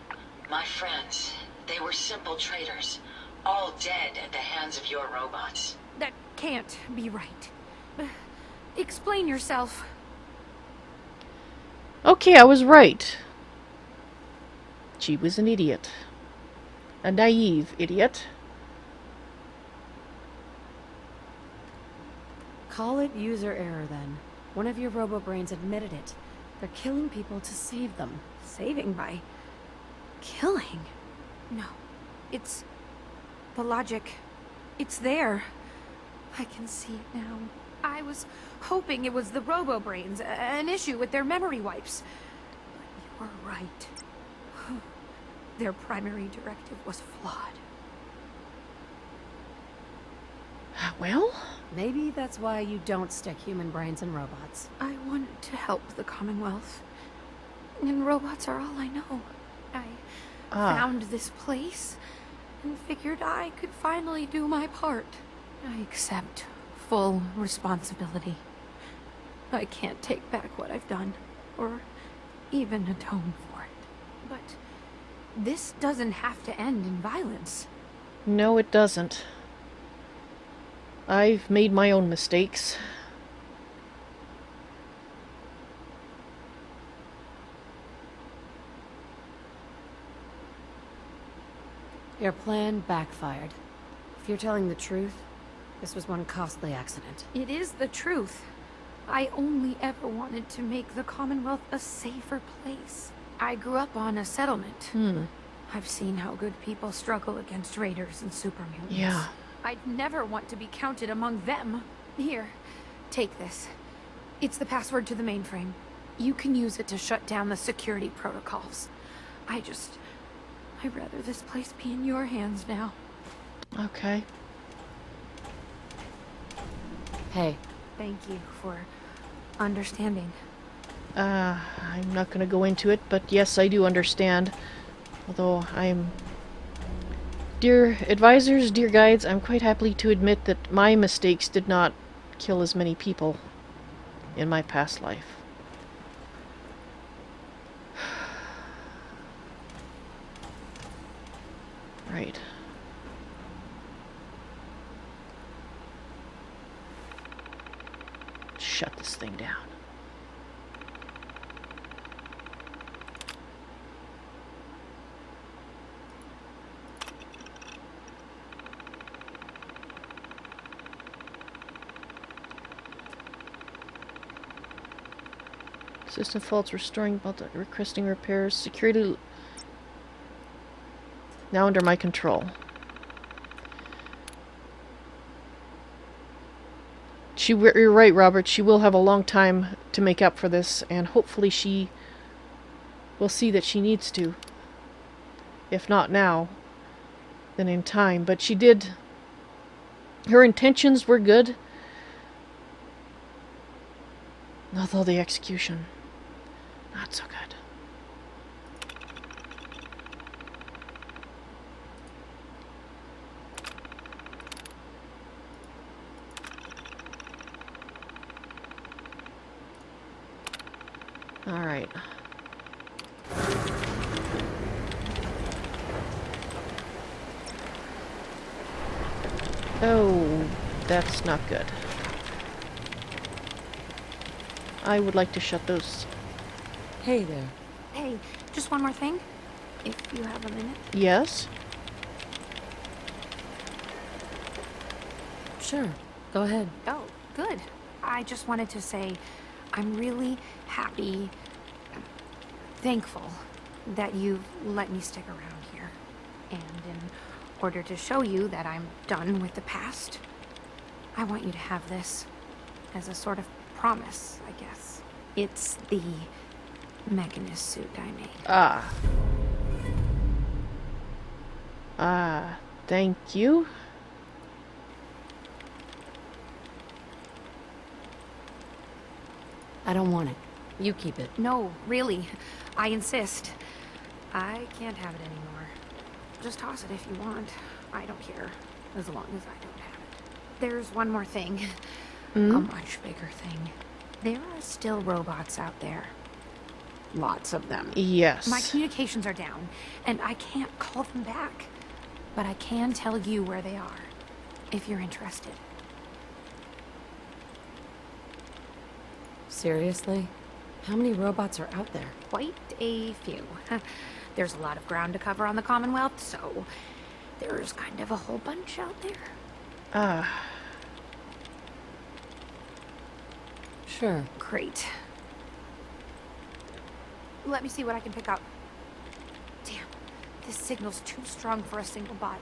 [SPEAKER 3] My friends, they were simple traders, all dead at the hands of your robots.
[SPEAKER 5] That can't be right. Explain yourself.
[SPEAKER 1] Okay, I was right. She was an idiot. A naive idiot.
[SPEAKER 2] Call it user error then. One of your robo-brains admitted it. They're killing people to save them.
[SPEAKER 5] Saving by killing? No. It's the logic. It's there. I can see it now. I was hoping it was the robo-brains, an issue with their memory wipes. But you were right. Their primary directive was flawed.
[SPEAKER 1] Well?
[SPEAKER 2] Maybe that's why you don't stick human brains in robots.
[SPEAKER 5] I want to help the Commonwealth. And robots are all I know. I found this place and figured I could finally do my part. I accept full responsibility. I can't take back what I've done, or even atone for it. But
[SPEAKER 8] This doesn't have to end in violence.
[SPEAKER 1] No, it doesn't. I've made my own mistakes.
[SPEAKER 2] Your plan backfired. If you're telling the truth, this was one costly accident.
[SPEAKER 8] It is the truth. I only ever wanted to make the Commonwealth a safer place. I grew up on a settlement. I've seen how good people struggle against raiders and super mutants.
[SPEAKER 1] Yeah.
[SPEAKER 8] I'd never want to be counted among them. Here, take this. It's the password to the mainframe. You can use it to shut down the security protocols. I'd rather this place be in your hands now.
[SPEAKER 1] Okay.
[SPEAKER 2] Hey,
[SPEAKER 8] Thank you for understanding.
[SPEAKER 1] I'm not gonna go into it, but yes, I do understand. Although Dear advisors, dear guides, I'm quite happy to admit that my mistakes did not kill as many people in my past life. Right. Shut this thing down. System faults, restoring, requesting repairs, security now under my control. You're right, Robert. She will have a long time to make up for this, and hopefully she will see that she needs to. If not now, then in time. But she did. Her intentions were good. Although the execution, not so good. All right. Oh, that's not good. I would like to shut those.
[SPEAKER 2] hey there.
[SPEAKER 8] Hey, just one more thing. If you have a minute.
[SPEAKER 1] Yes?
[SPEAKER 2] Sure, go ahead.
[SPEAKER 8] Oh, good. I just wanted to say I'm really happy, thankful that you've let me stick around here. And in order to show you that I'm done with the past, I want you to have this as a sort of promise, I guess. It's the Mechanist suit I made.
[SPEAKER 1] Thank you.
[SPEAKER 2] I don't want it. You keep it.
[SPEAKER 8] No, really. I insist. I can't have it anymore. Just toss it if you want. I don't care. As long as I don't have it. There's one more thing. A much bigger thing. There are still robots out there. Lots of them.
[SPEAKER 1] Yes.
[SPEAKER 8] My communications are down, and I can't call them back. But I can tell you where they are, if you're interested.
[SPEAKER 2] Seriously? How many robots are out there?
[SPEAKER 8] Quite a few. There's a lot of ground to cover on the Commonwealth, so there's kind of a whole bunch out there.
[SPEAKER 2] Sure.
[SPEAKER 8] Great. Let me see what I can pick up. Damn, this signal's too strong for a single bot.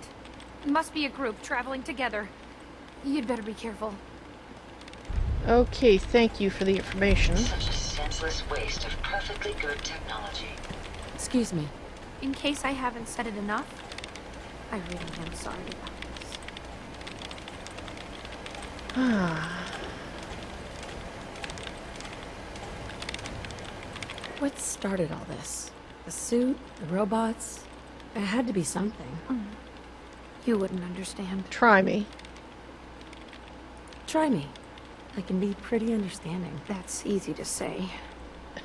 [SPEAKER 8] It must be a group traveling together. You'd better be careful.
[SPEAKER 1] Okay, thank you for the information.
[SPEAKER 3] Such a senseless waste of perfectly good technology.
[SPEAKER 2] Excuse me.
[SPEAKER 8] In case I haven't said it enough, I really am sorry about this.
[SPEAKER 2] What started all this? The suit? The robots? It had to be something.
[SPEAKER 8] You wouldn't understand.
[SPEAKER 1] Try me.
[SPEAKER 2] Try me. I can be pretty understanding.
[SPEAKER 8] That's easy to say.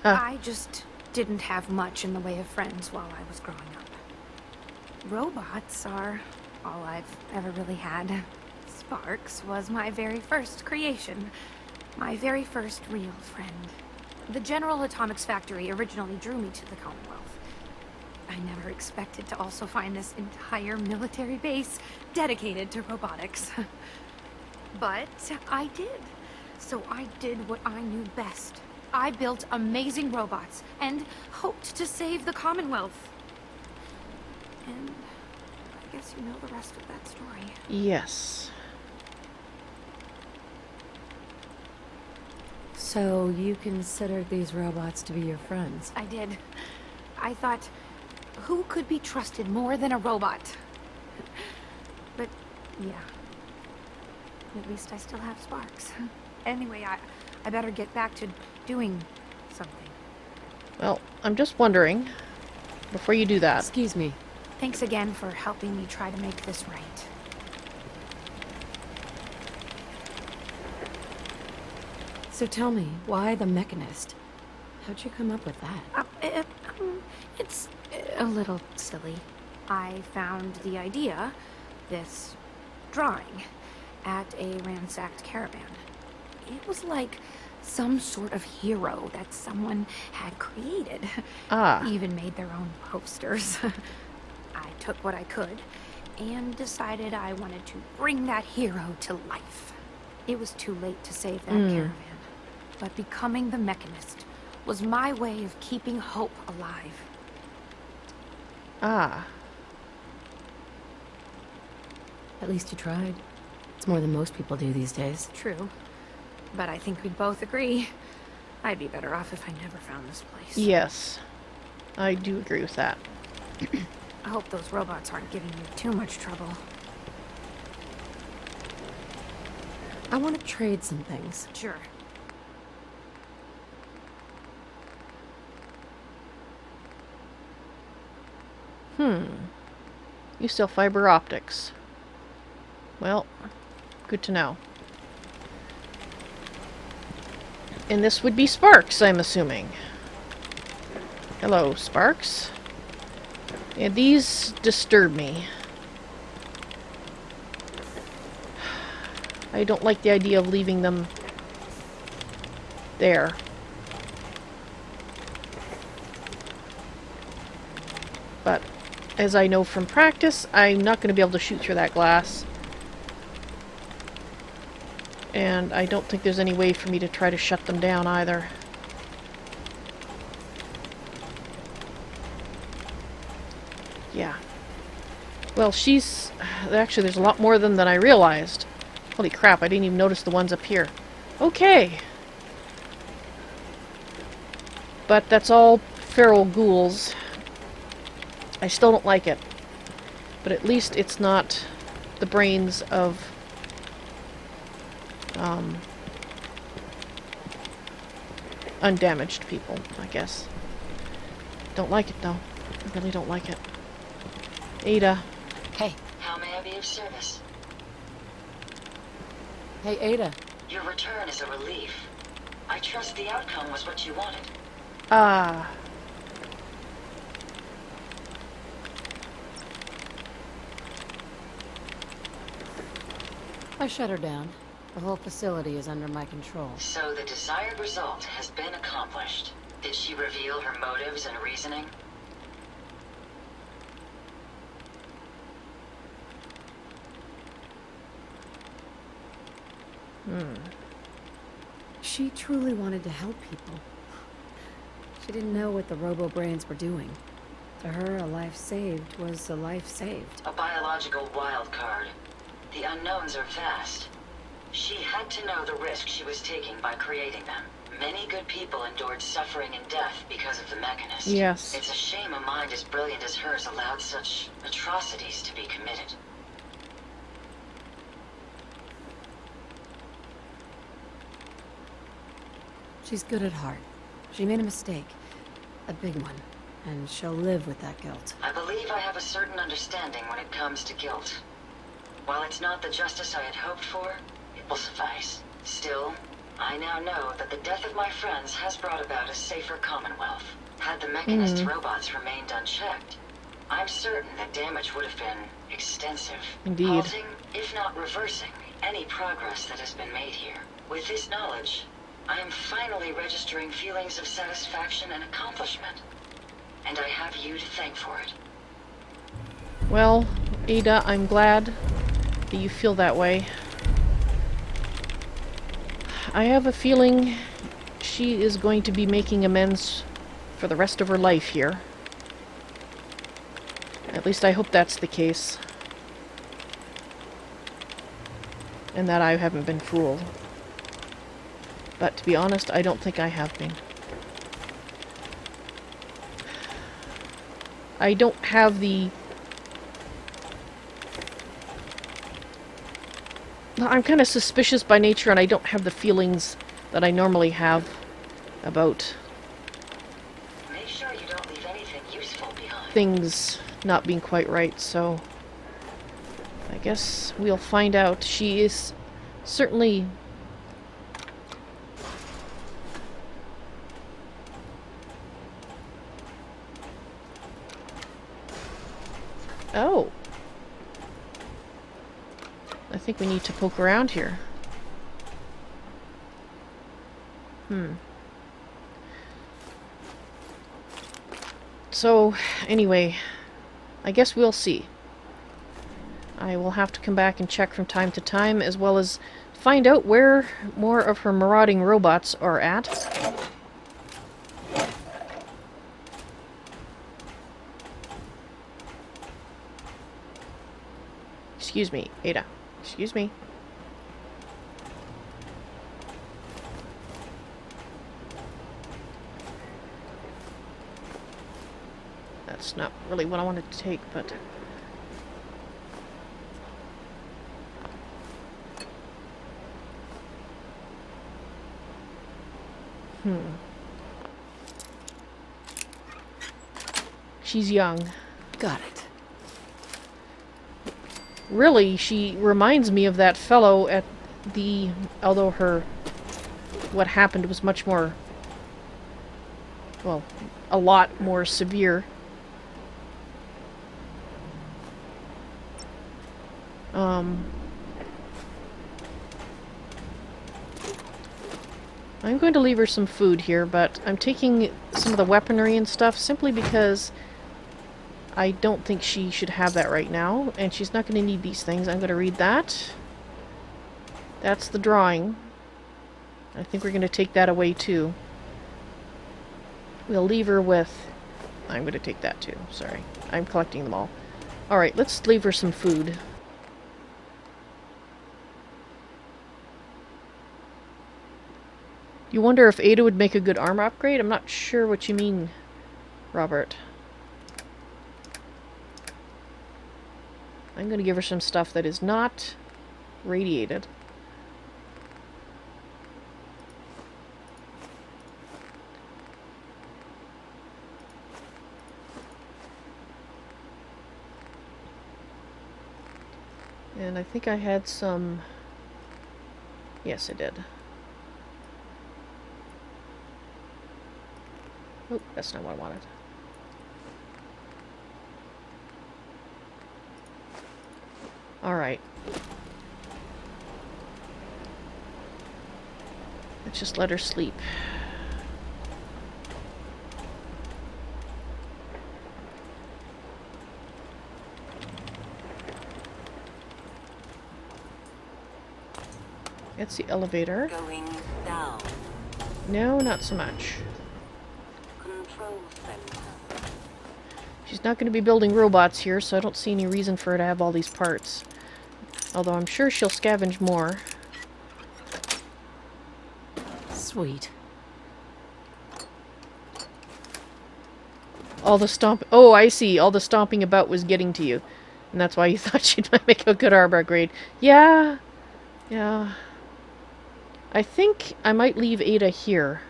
[SPEAKER 8] I just didn't have much in the way of friends while I was growing up. robots are all I've ever really had. Sparks was my very first creation. My very first real friend. The General Atomics Factory originally drew me to the Commonwealth. I never expected to also find this entire military base dedicated to robotics. But I did. So I did what I knew best. I built amazing robots and hoped to save the Commonwealth. And I guess you know the rest of that story.
[SPEAKER 1] Yes.
[SPEAKER 2] So you considered these robots to be your friends?
[SPEAKER 8] I did. I thought, who could be trusted more than a robot? But, yeah. At least I still have Sparks. Anyway, I better get back to doing something.
[SPEAKER 1] Well, I'm just wondering, before you do that.
[SPEAKER 2] Excuse me.
[SPEAKER 8] Thanks again for helping me try to make this right.
[SPEAKER 2] So tell me, why the Mechanist? How'd you come up with that?
[SPEAKER 8] It's a little silly. I found the idea, this drawing, at a ransacked caravan. It was like some sort of hero that someone had created.
[SPEAKER 1] Ah.
[SPEAKER 8] Even made their own posters. I took what I could and decided I wanted to bring that hero to life. It was too late to save that caravan, but becoming the Mechanist was my way of keeping hope alive.
[SPEAKER 1] Ah.
[SPEAKER 2] At least you tried. It's more than most people do these days.
[SPEAKER 8] True. But I think we'd both agree I'd be better off if I never found this place.
[SPEAKER 1] Yes. I do agree with that.
[SPEAKER 8] I hope those robots aren't giving you too much trouble.
[SPEAKER 2] I want to trade some things.
[SPEAKER 8] Sure.
[SPEAKER 1] You sell fiber optics. Well, good to know. And this would be Sparks, I'm assuming. Hello, Sparks. Yeah, these disturb me. I don't like the idea of leaving them there. But as I know from practice, I'm not going to be able to shoot through that glass. And I don't think there's any way for me to try to shut them down either. Yeah. Well, she's... Actually, there's a lot more of them than I realized. Holy crap, I didn't even notice the ones up here. Okay. But that's all feral ghouls. I still don't like it. But at least it's not the brains of... undamaged people, I guess. Don't like it, though. I really don't like it. Ada.
[SPEAKER 2] Hey.
[SPEAKER 3] How may I be of service?
[SPEAKER 2] Hey, Ada.
[SPEAKER 3] Your return is a relief. I trust the outcome was what you wanted.
[SPEAKER 1] Ah.
[SPEAKER 2] I shut her down. The whole facility is under my control.
[SPEAKER 3] So the desired result has been accomplished. Did she reveal her motives and reasoning?
[SPEAKER 2] She truly wanted to help people. She didn't know what the robo-brains were doing. To her, a life saved was a life saved.
[SPEAKER 3] A biological wild card. The unknowns are vast. She had to know the risk she was taking by creating them. Many good people endured suffering and death because of the Mechanist.
[SPEAKER 1] Yes.
[SPEAKER 3] It's a shame a mind as brilliant as hers allowed such atrocities to be committed.
[SPEAKER 2] She's good at heart. She made a mistake. A big one. And she'll live with that guilt.
[SPEAKER 3] I believe I have a certain understanding when it comes to guilt. While it's not the justice I had hoped for, it will suffice. Still, I now know that the death of my friends has brought about a safer Commonwealth. Had the Mechanist robots remained unchecked, I'm certain that damage would have been extensive.
[SPEAKER 1] Indeed.
[SPEAKER 3] Halting, if not reversing, any progress that has been made here. With this knowledge, I am finally registering feelings of satisfaction and accomplishment. And I have you to thank for it.
[SPEAKER 1] Well, Ada, I'm glad that you feel that way. I have a feeling she is going to be making amends for the rest of her life here. At least I hope that's the case. And that I haven't been fooled. But to be honest, I don't think I have been. I don't have the... I'm kind of suspicious by nature, and I don't have the feelings that I normally have about
[SPEAKER 3] Make sure you don't leave anything useful behind.
[SPEAKER 1] things not being quite right, so I guess we'll find out. She is certainly... Oh. I think we need to poke around here. So, anyway, I guess we'll see. I will have to come back and check from time to time, as well as find out where more of her marauding robots are at. Excuse me, Ada. Excuse me. That's not really what I wanted to take, but... She's young.
[SPEAKER 2] Got it.
[SPEAKER 1] Really, she reminds me of that fellow at the... Although what happened was much more... Well, a lot more severe. I'm going to leave her some food here, but I'm taking some of the weaponry and stuff simply because I don't think she should have that right now, and she's not going to need these things. I'm going to read that. That's the drawing. I think we're going to take that away too. We'll leave her with... I'm going to take that too. Sorry. I'm collecting them all. Alright, let's leave her some food. You wonder if Ada would make a good armor upgrade? I'm not sure what you mean, Robert. I'm going to give her some stuff that is not radiated. And I think I had some... Yes, I did. Oh, that's not what I wanted. Alright. Let's just let her sleep. It's the elevator.
[SPEAKER 7] Going down.
[SPEAKER 1] No, not so much.
[SPEAKER 7] Control center.
[SPEAKER 1] She's not going to be building robots here, so I don't see any reason for her to have all these parts. Although I'm sure she'll scavenge more.
[SPEAKER 2] Sweet.
[SPEAKER 1] All the stomp... Oh, I see. All the stomping about was getting to you. And that's why you thought she might make a good armor upgrade. Yeah. Yeah. I think I might leave Ada here.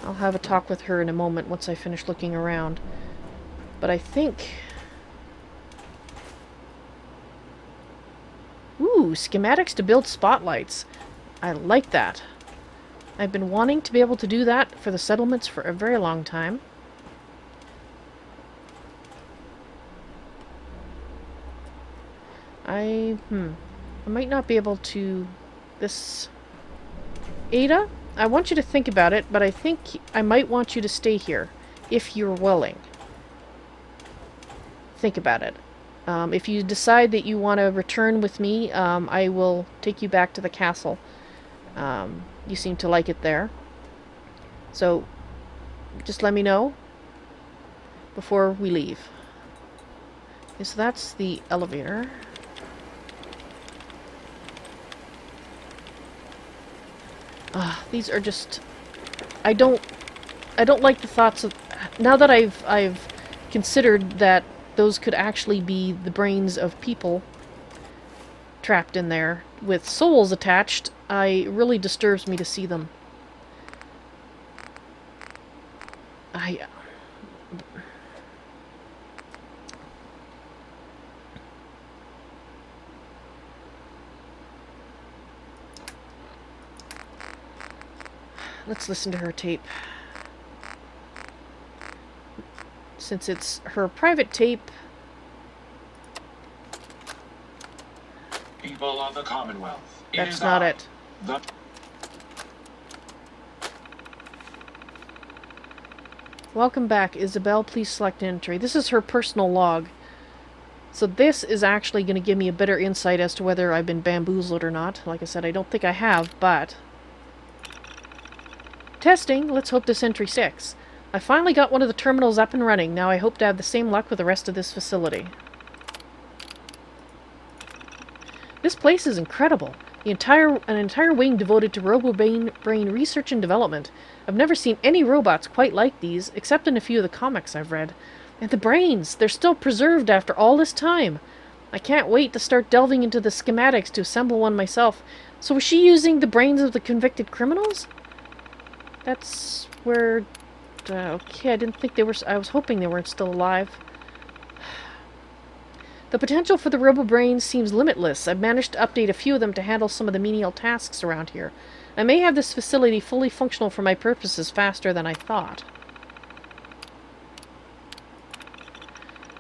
[SPEAKER 1] I'll have a talk with her in a moment once I finish looking around. But I think... Ooh, schematics to build spotlights. I like that. I've been wanting to be able to do that for the settlements for a very long time. I might not be able to... This... Ada, I want you to think about it, but I think I might want you to stay here, if you're willing. Think about it. If you decide that you want to return with me, I will take you back to the castle. You seem to like it there. So, just let me know before we leave. Okay, so that's the elevator. These are just... I don't like the thoughts of... Now that I've considered that those could actually be the brains of people trapped in there with souls attached, it really disturbs me to see them. Let's listen to her tape. Since it's her private tape.
[SPEAKER 6] People of the Commonwealth.
[SPEAKER 1] That's not it. Welcome back, Isabel. Please select entry. This is her personal log. So this is actually going to give me a better insight as to whether I've been bamboozled or not. Like I said, I don't think I have, but... Testing. Let's hope this entry sticks. I finally got one of the terminals up and running. Now I hope to have the same luck with the rest of this facility. This place is incredible. An entire wing devoted to robo-brain research and development. I've never seen any robots quite like these, except in a few of the comics I've read. And the brains, they're still preserved after all this time. I can't wait to start delving into the schematics to assemble one myself. So was she using the brains of the convicted criminals? That's where... okay, I didn't think they were... I was hoping they weren't still alive. The potential for the robo-brains seems limitless. I've managed to update a few of them to handle some of the menial tasks around here. I may have this facility fully functional for my purposes faster than I thought.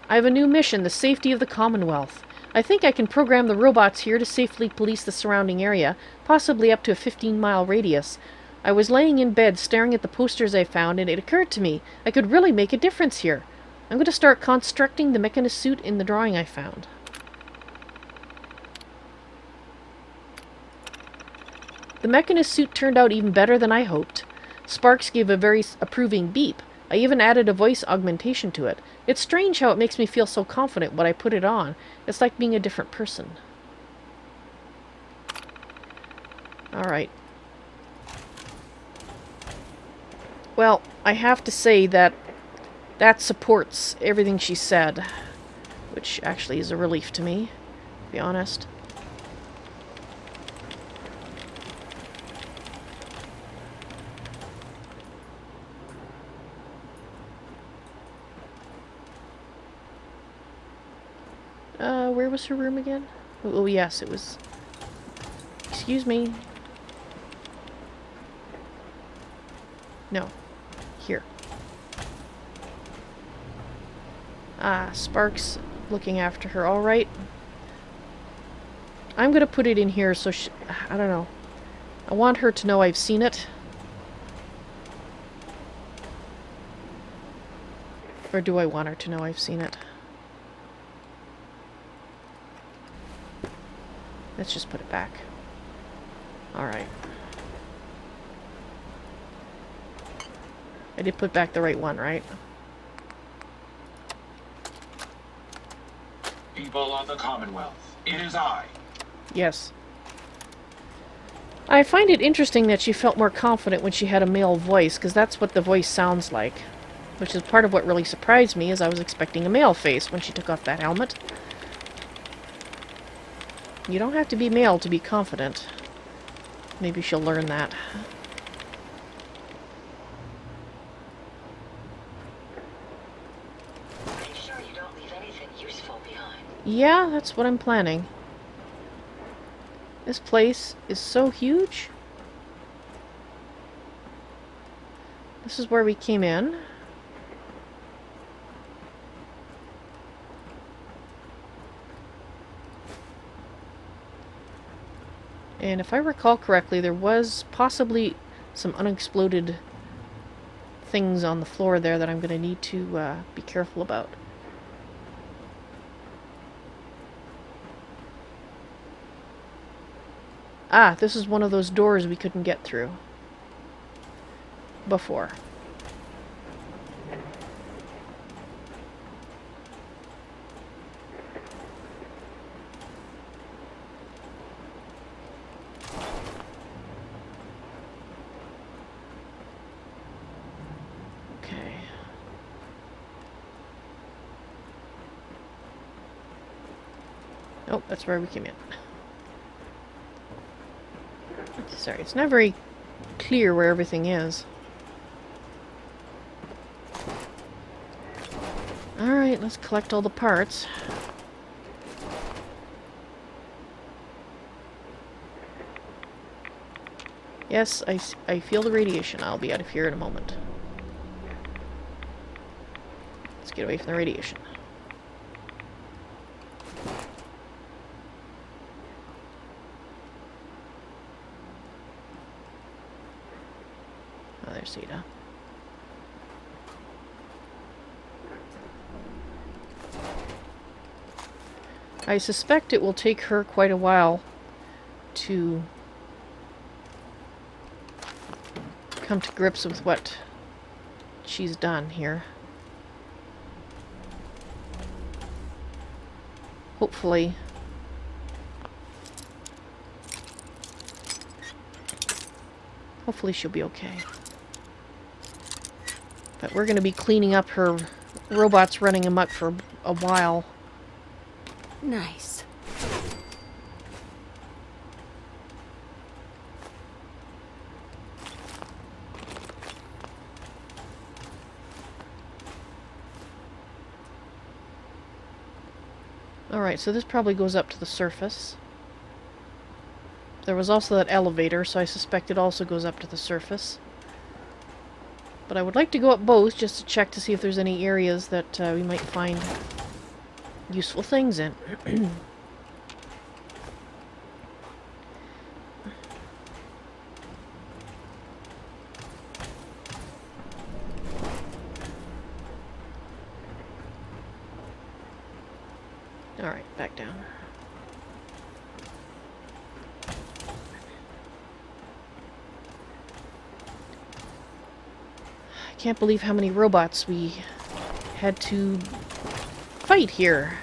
[SPEAKER 1] I have a new mission, the safety of the Commonwealth. I think I can program the robots here to safely police the surrounding area, possibly up to a 15-mile radius. I was laying in bed staring at the posters I found, and it occurred to me I could really make a difference here. I'm going to start constructing the Mechanist suit in the drawing I found. The Mechanist suit turned out even better than I hoped. Sparks gave a very approving beep. I even added a voice augmentation to it. It's strange how it makes me feel so confident when I put it on. It's like being a different person. Alright. Well, I have to say that supports everything she said, which actually is a relief to me, to be honest. Where was her room again? Oh, yes, it was... Excuse me. No. Here. Ah, Sparks looking after her. Alright. I'm gonna put it in here so she... I don't know. I want her to know I've seen it. Or do I want her to know I've seen it? Let's just put it back. Alright. I did put back the right one, right?
[SPEAKER 6] People of the Commonwealth, it is I.
[SPEAKER 1] Yes. I find it interesting that she felt more confident when she had a male voice, because that's what the voice sounds like. Which is part of what really surprised me, is I was expecting a male face when she took off that helmet. You don't have to be male to be confident. Maybe she'll learn that.
[SPEAKER 3] Are you sure you don't leave anything useful behind?
[SPEAKER 1] Yeah, that's what I'm planning. This place is so huge. This is where we came in. And if I recall correctly, there was possibly some unexploded things on the floor there that I'm going to need to be careful about. Ah, this is one of those doors we couldn't get through before. Oh, that's where we came in. Sorry, it's not very clear where everything is. Alright, let's collect all the parts. Yes, I feel the radiation. I'll be out of here in a moment. Let's get away from the radiation. Oh, there's Ada. I suspect it will take her quite a while to come to grips with what she's done here. Hopefully she'll be okay. But we're going to be cleaning up her robots running amok for a while.
[SPEAKER 2] Nice.
[SPEAKER 1] Alright, so this probably goes up to the surface. There was also that elevator, so I suspect it also goes up to the surface. But I would like to go up both just to check to see if there's any areas that we might find useful things in. Alright, back down. I can't believe how many robots we had to fight here.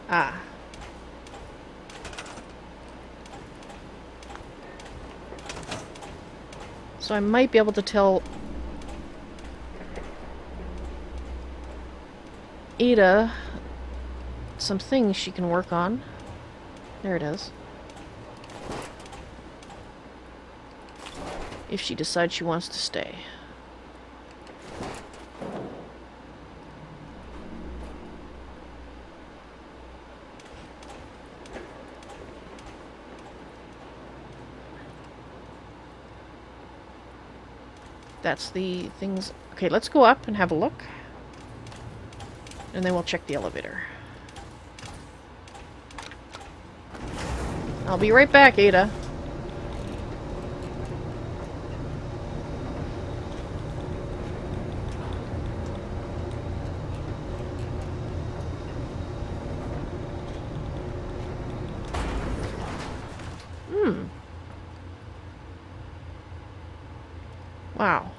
[SPEAKER 1] Ah. So I might be able to tell Ada some things she can work on. There it is. If she decides she wants to stay. That's the things. Okay, let's go up and have a look. And then we'll check the elevator. I'll be right back, Ada. Wow.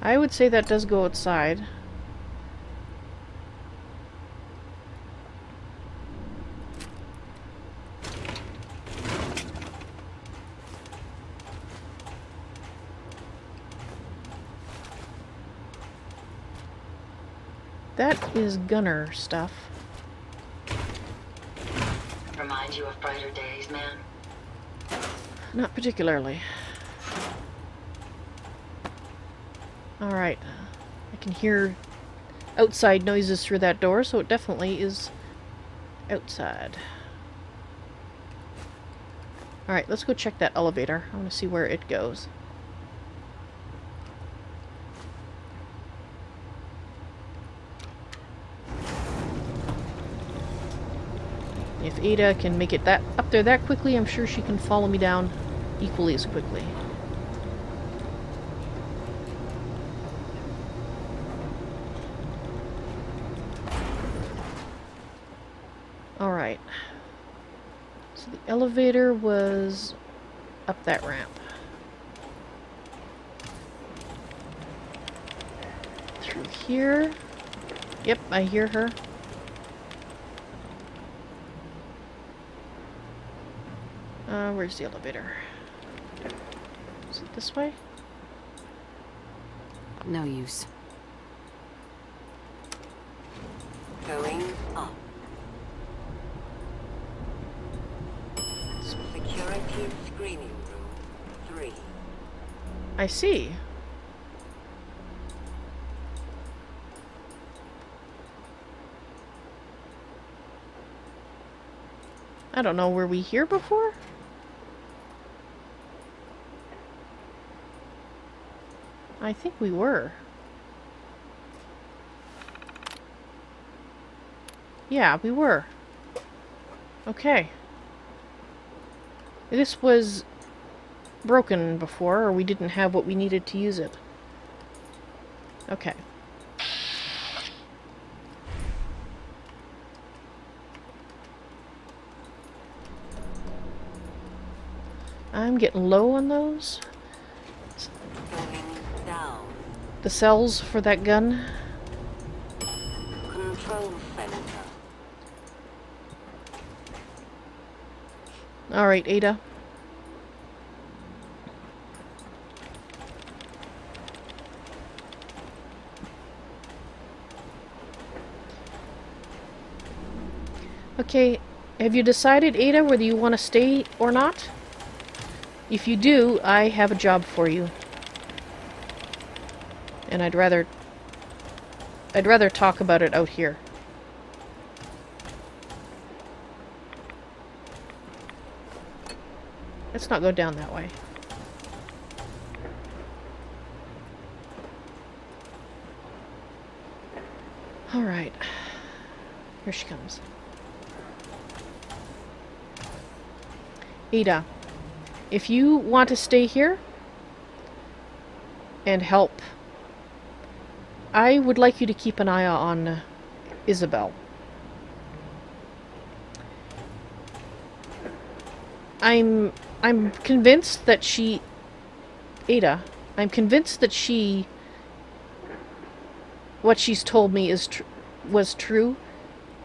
[SPEAKER 1] I would say that does go outside. that is gunner stuff.
[SPEAKER 3] Remind you of brighter days, man?
[SPEAKER 1] Not particularly. Alright. I can hear outside noises through that door, so it definitely is outside. Alright, let's go check that elevator. I want to see where it goes. If Ada can make it that up there that quickly, I'm sure she can follow me down equally as quickly. Alright. So the elevator was up that ramp. Through here. Yep, I hear her. Where's the elevator? Is it this way?
[SPEAKER 2] No use.
[SPEAKER 7] Going up. Security screening room 3.
[SPEAKER 1] I see. I don't know, were we here before? I think we were. Yeah, we were. Okay. This was broken before, or we didn't have what we needed to use it. Okay. I'm getting low on those.
[SPEAKER 7] Going down.
[SPEAKER 1] The cells for that gun.
[SPEAKER 7] Control center.
[SPEAKER 1] Alright, Ada. Okay, have you decided, Ada, whether you want to stay or not? If you do, I have a job for you. And I'd rather talk about it out here. Let's not go down that way. Alright. Here she comes. Ada, if you want to stay here and help, I would like you to keep an eye on Isabel. I'm convinced that she... Ada, I'm convinced that she... what she's told me was true,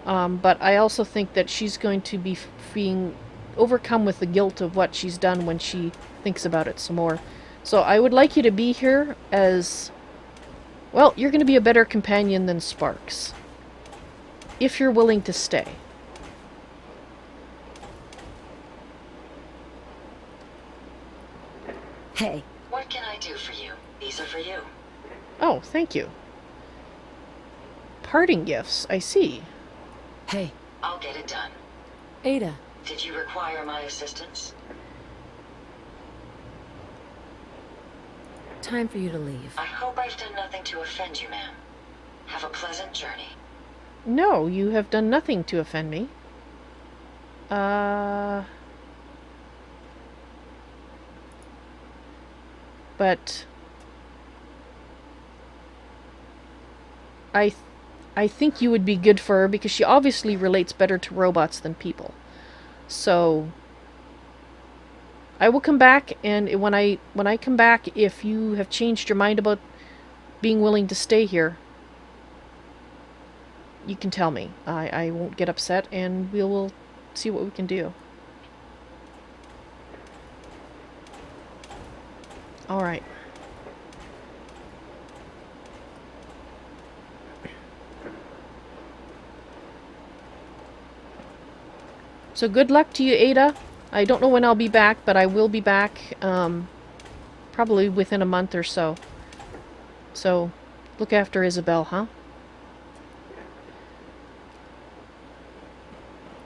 [SPEAKER 1] but I also think that she's going to be being overcome with the guilt of what she's done when she thinks about it some more. So I would like you to be here as... well, you're going to be a better companion than Sparks. If you're willing to stay.
[SPEAKER 2] Hey.
[SPEAKER 3] What can I do for you? These are for you.
[SPEAKER 1] Oh, thank you. Parting gifts, I see.
[SPEAKER 2] Hey.
[SPEAKER 3] I'll get it done.
[SPEAKER 2] Ada.
[SPEAKER 3] Did you require my assistance?
[SPEAKER 2] Time for you to leave.
[SPEAKER 3] I hope I've done nothing to offend you, ma'am. Have a pleasant journey.
[SPEAKER 1] No, you have done nothing to offend me. But I think you would be good for her because she obviously relates better to robots than people. So I will come back, and when I come back, if you have changed your mind about being willing to stay here, you can tell me. I won't get upset, and we will see what we can do. Alright. So good luck to you, Ada. I don't know when I'll be back, but I will be back probably within a month or so. So look after Isabel, huh?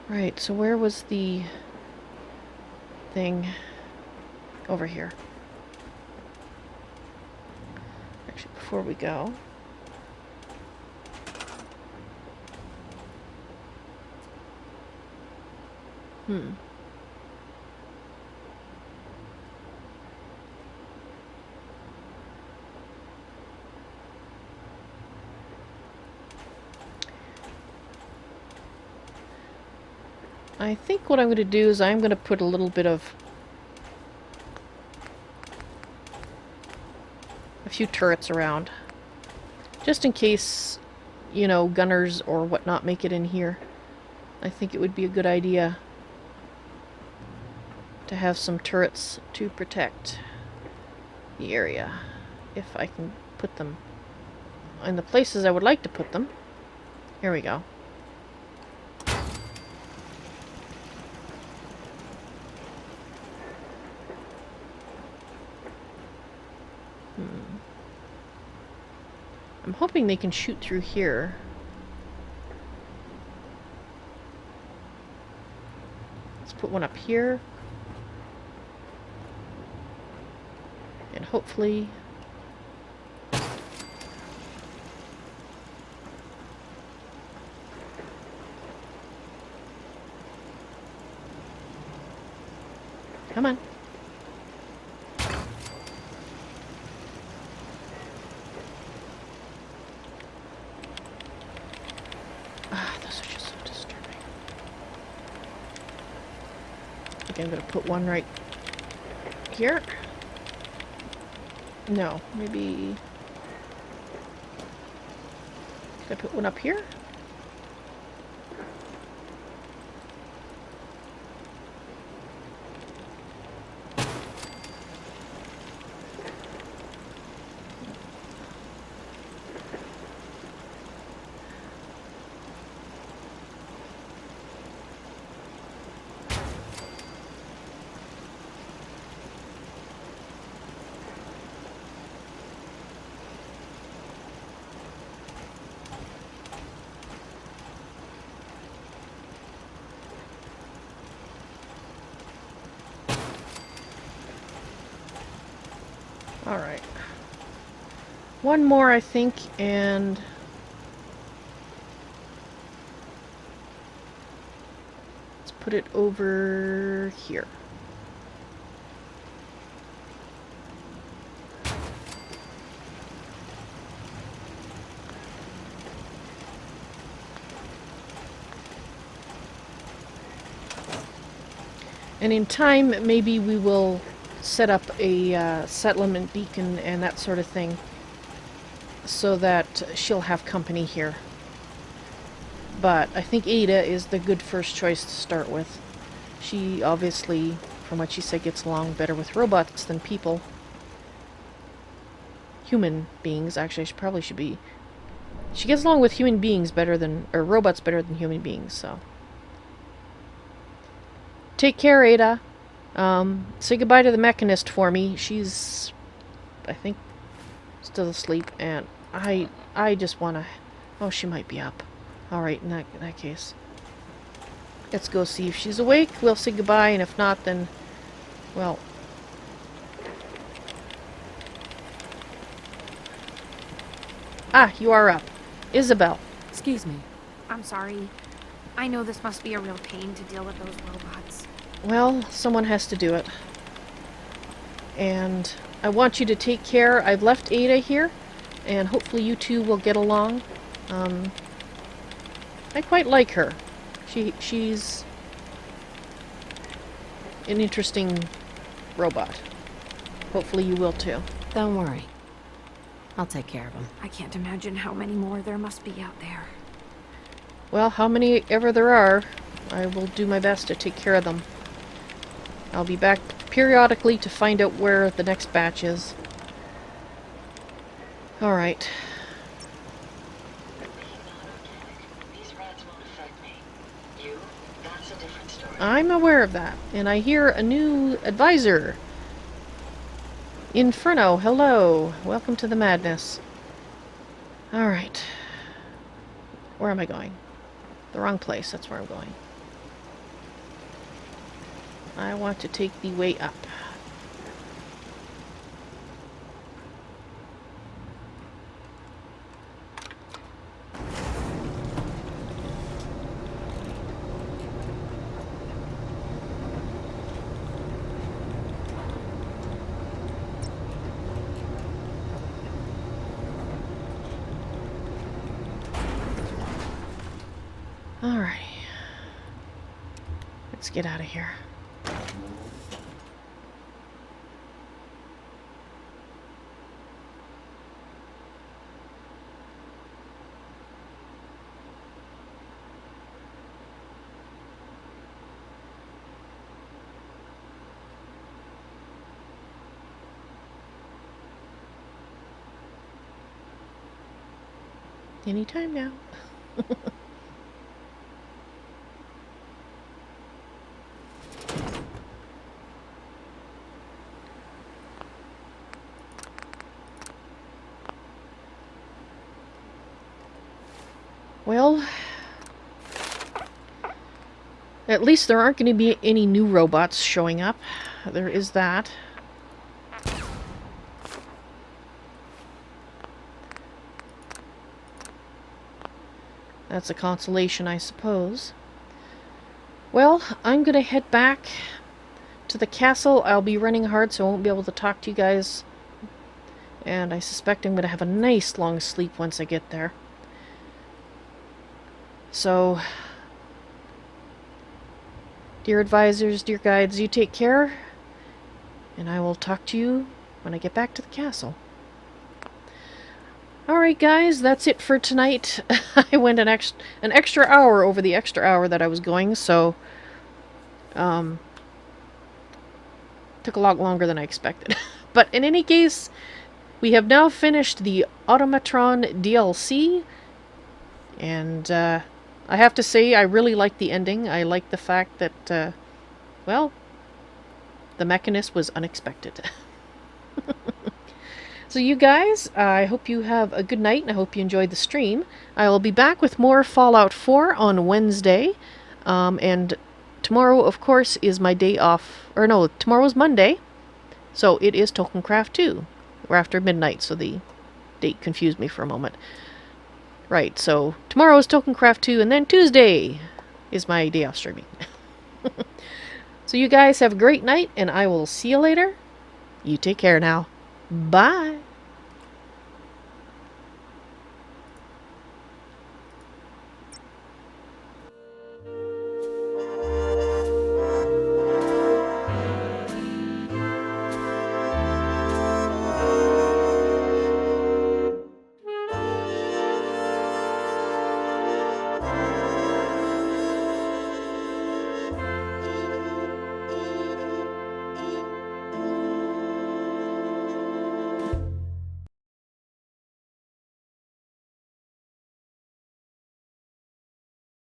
[SPEAKER 1] Right, so where was the thing? Over here. Actually, before we go... I think what I'm going to do is I'm going to put a little bit of... a few turrets around. Just in case, you know, gunners or whatnot make it in here. I think it would be a good idea to have some turrets to protect the area. If I can put them in the places I would like to put them. Here we go. I'm hoping they can shoot through here. Let's put one up here. And hopefully... Come on. Those are just so disturbing. I think I'm going to put one right here. No, maybe... Can I put one up here? Alright. One more, I think, and... let's put it over here. And in time, maybe we will set up a settlement beacon and that sort of thing so that she'll have company here. But I think Ada is the good first choice to start with. She obviously, from what she said, gets along better with robots than people. Human beings, actually, she probably should be. She gets along with human beings better than, or robots better than human beings, so. Take care, Ada. Say goodbye to the Mechanist for me. She's, I think, still asleep, and I just want to... Oh, she might be up. Alright, in that case. Let's go see if she's awake. We'll say goodbye, and if not, then... well... Ah, you are up. Isabel.
[SPEAKER 2] Excuse me.
[SPEAKER 8] I'm sorry. I know this must be a real pain to deal with those robots.
[SPEAKER 1] Well, someone has to do it. And I want you to take care. I've left Ada here, and hopefully you two will get along. I quite like her. She's an interesting robot. Hopefully you will too.
[SPEAKER 2] Don't worry. I'll take care of them.
[SPEAKER 8] I can't imagine how many more there must be out there.
[SPEAKER 1] Well, how many ever there are, I will do my best to take care of them. I'll be back periodically to find out where the next batch is. Alright.
[SPEAKER 3] These rats won't affect me. You, that's a different story.
[SPEAKER 1] I'm aware of that. And I hear a new advisor. Inferno, hello. Welcome to the madness. Alright. Where am I going? The wrong place, that's where I'm going. I want to take the way up. Alrighty. Let's get out of here. Anytime now. Well, at least there aren't going to be any new robots showing up. There is that. That's a consolation, I suppose. Well, I'm going to head back to the castle. I'll be running hard, so I won't be able to talk to you guys. And I suspect I'm going to have a nice long sleep once I get there. So, dear advisors, dear guides, you take care. And I will talk to you when I get back to the castle. Alright guys, that's it for tonight. I went an extra hour over the extra hour that I was going, so took a lot longer than I expected. But in any case, we have now finished the Automatron DLC, and I have to say I really like the ending. I like the fact that, well, the Mechanist was unexpected. So you guys, I hope you have a good night, and I hope you enjoyed the stream. I will be back with more Fallout 4 on Wednesday, and tomorrow, of course, is my day off. Or no, tomorrow's Monday, so it is Tokencraft 2. We're after midnight, so the date confused me for a moment. Right, so tomorrow is Tokencraft 2, and then Tuesday is my day off streaming. So you guys have a great night, and I will see you later. You take care now. Bye.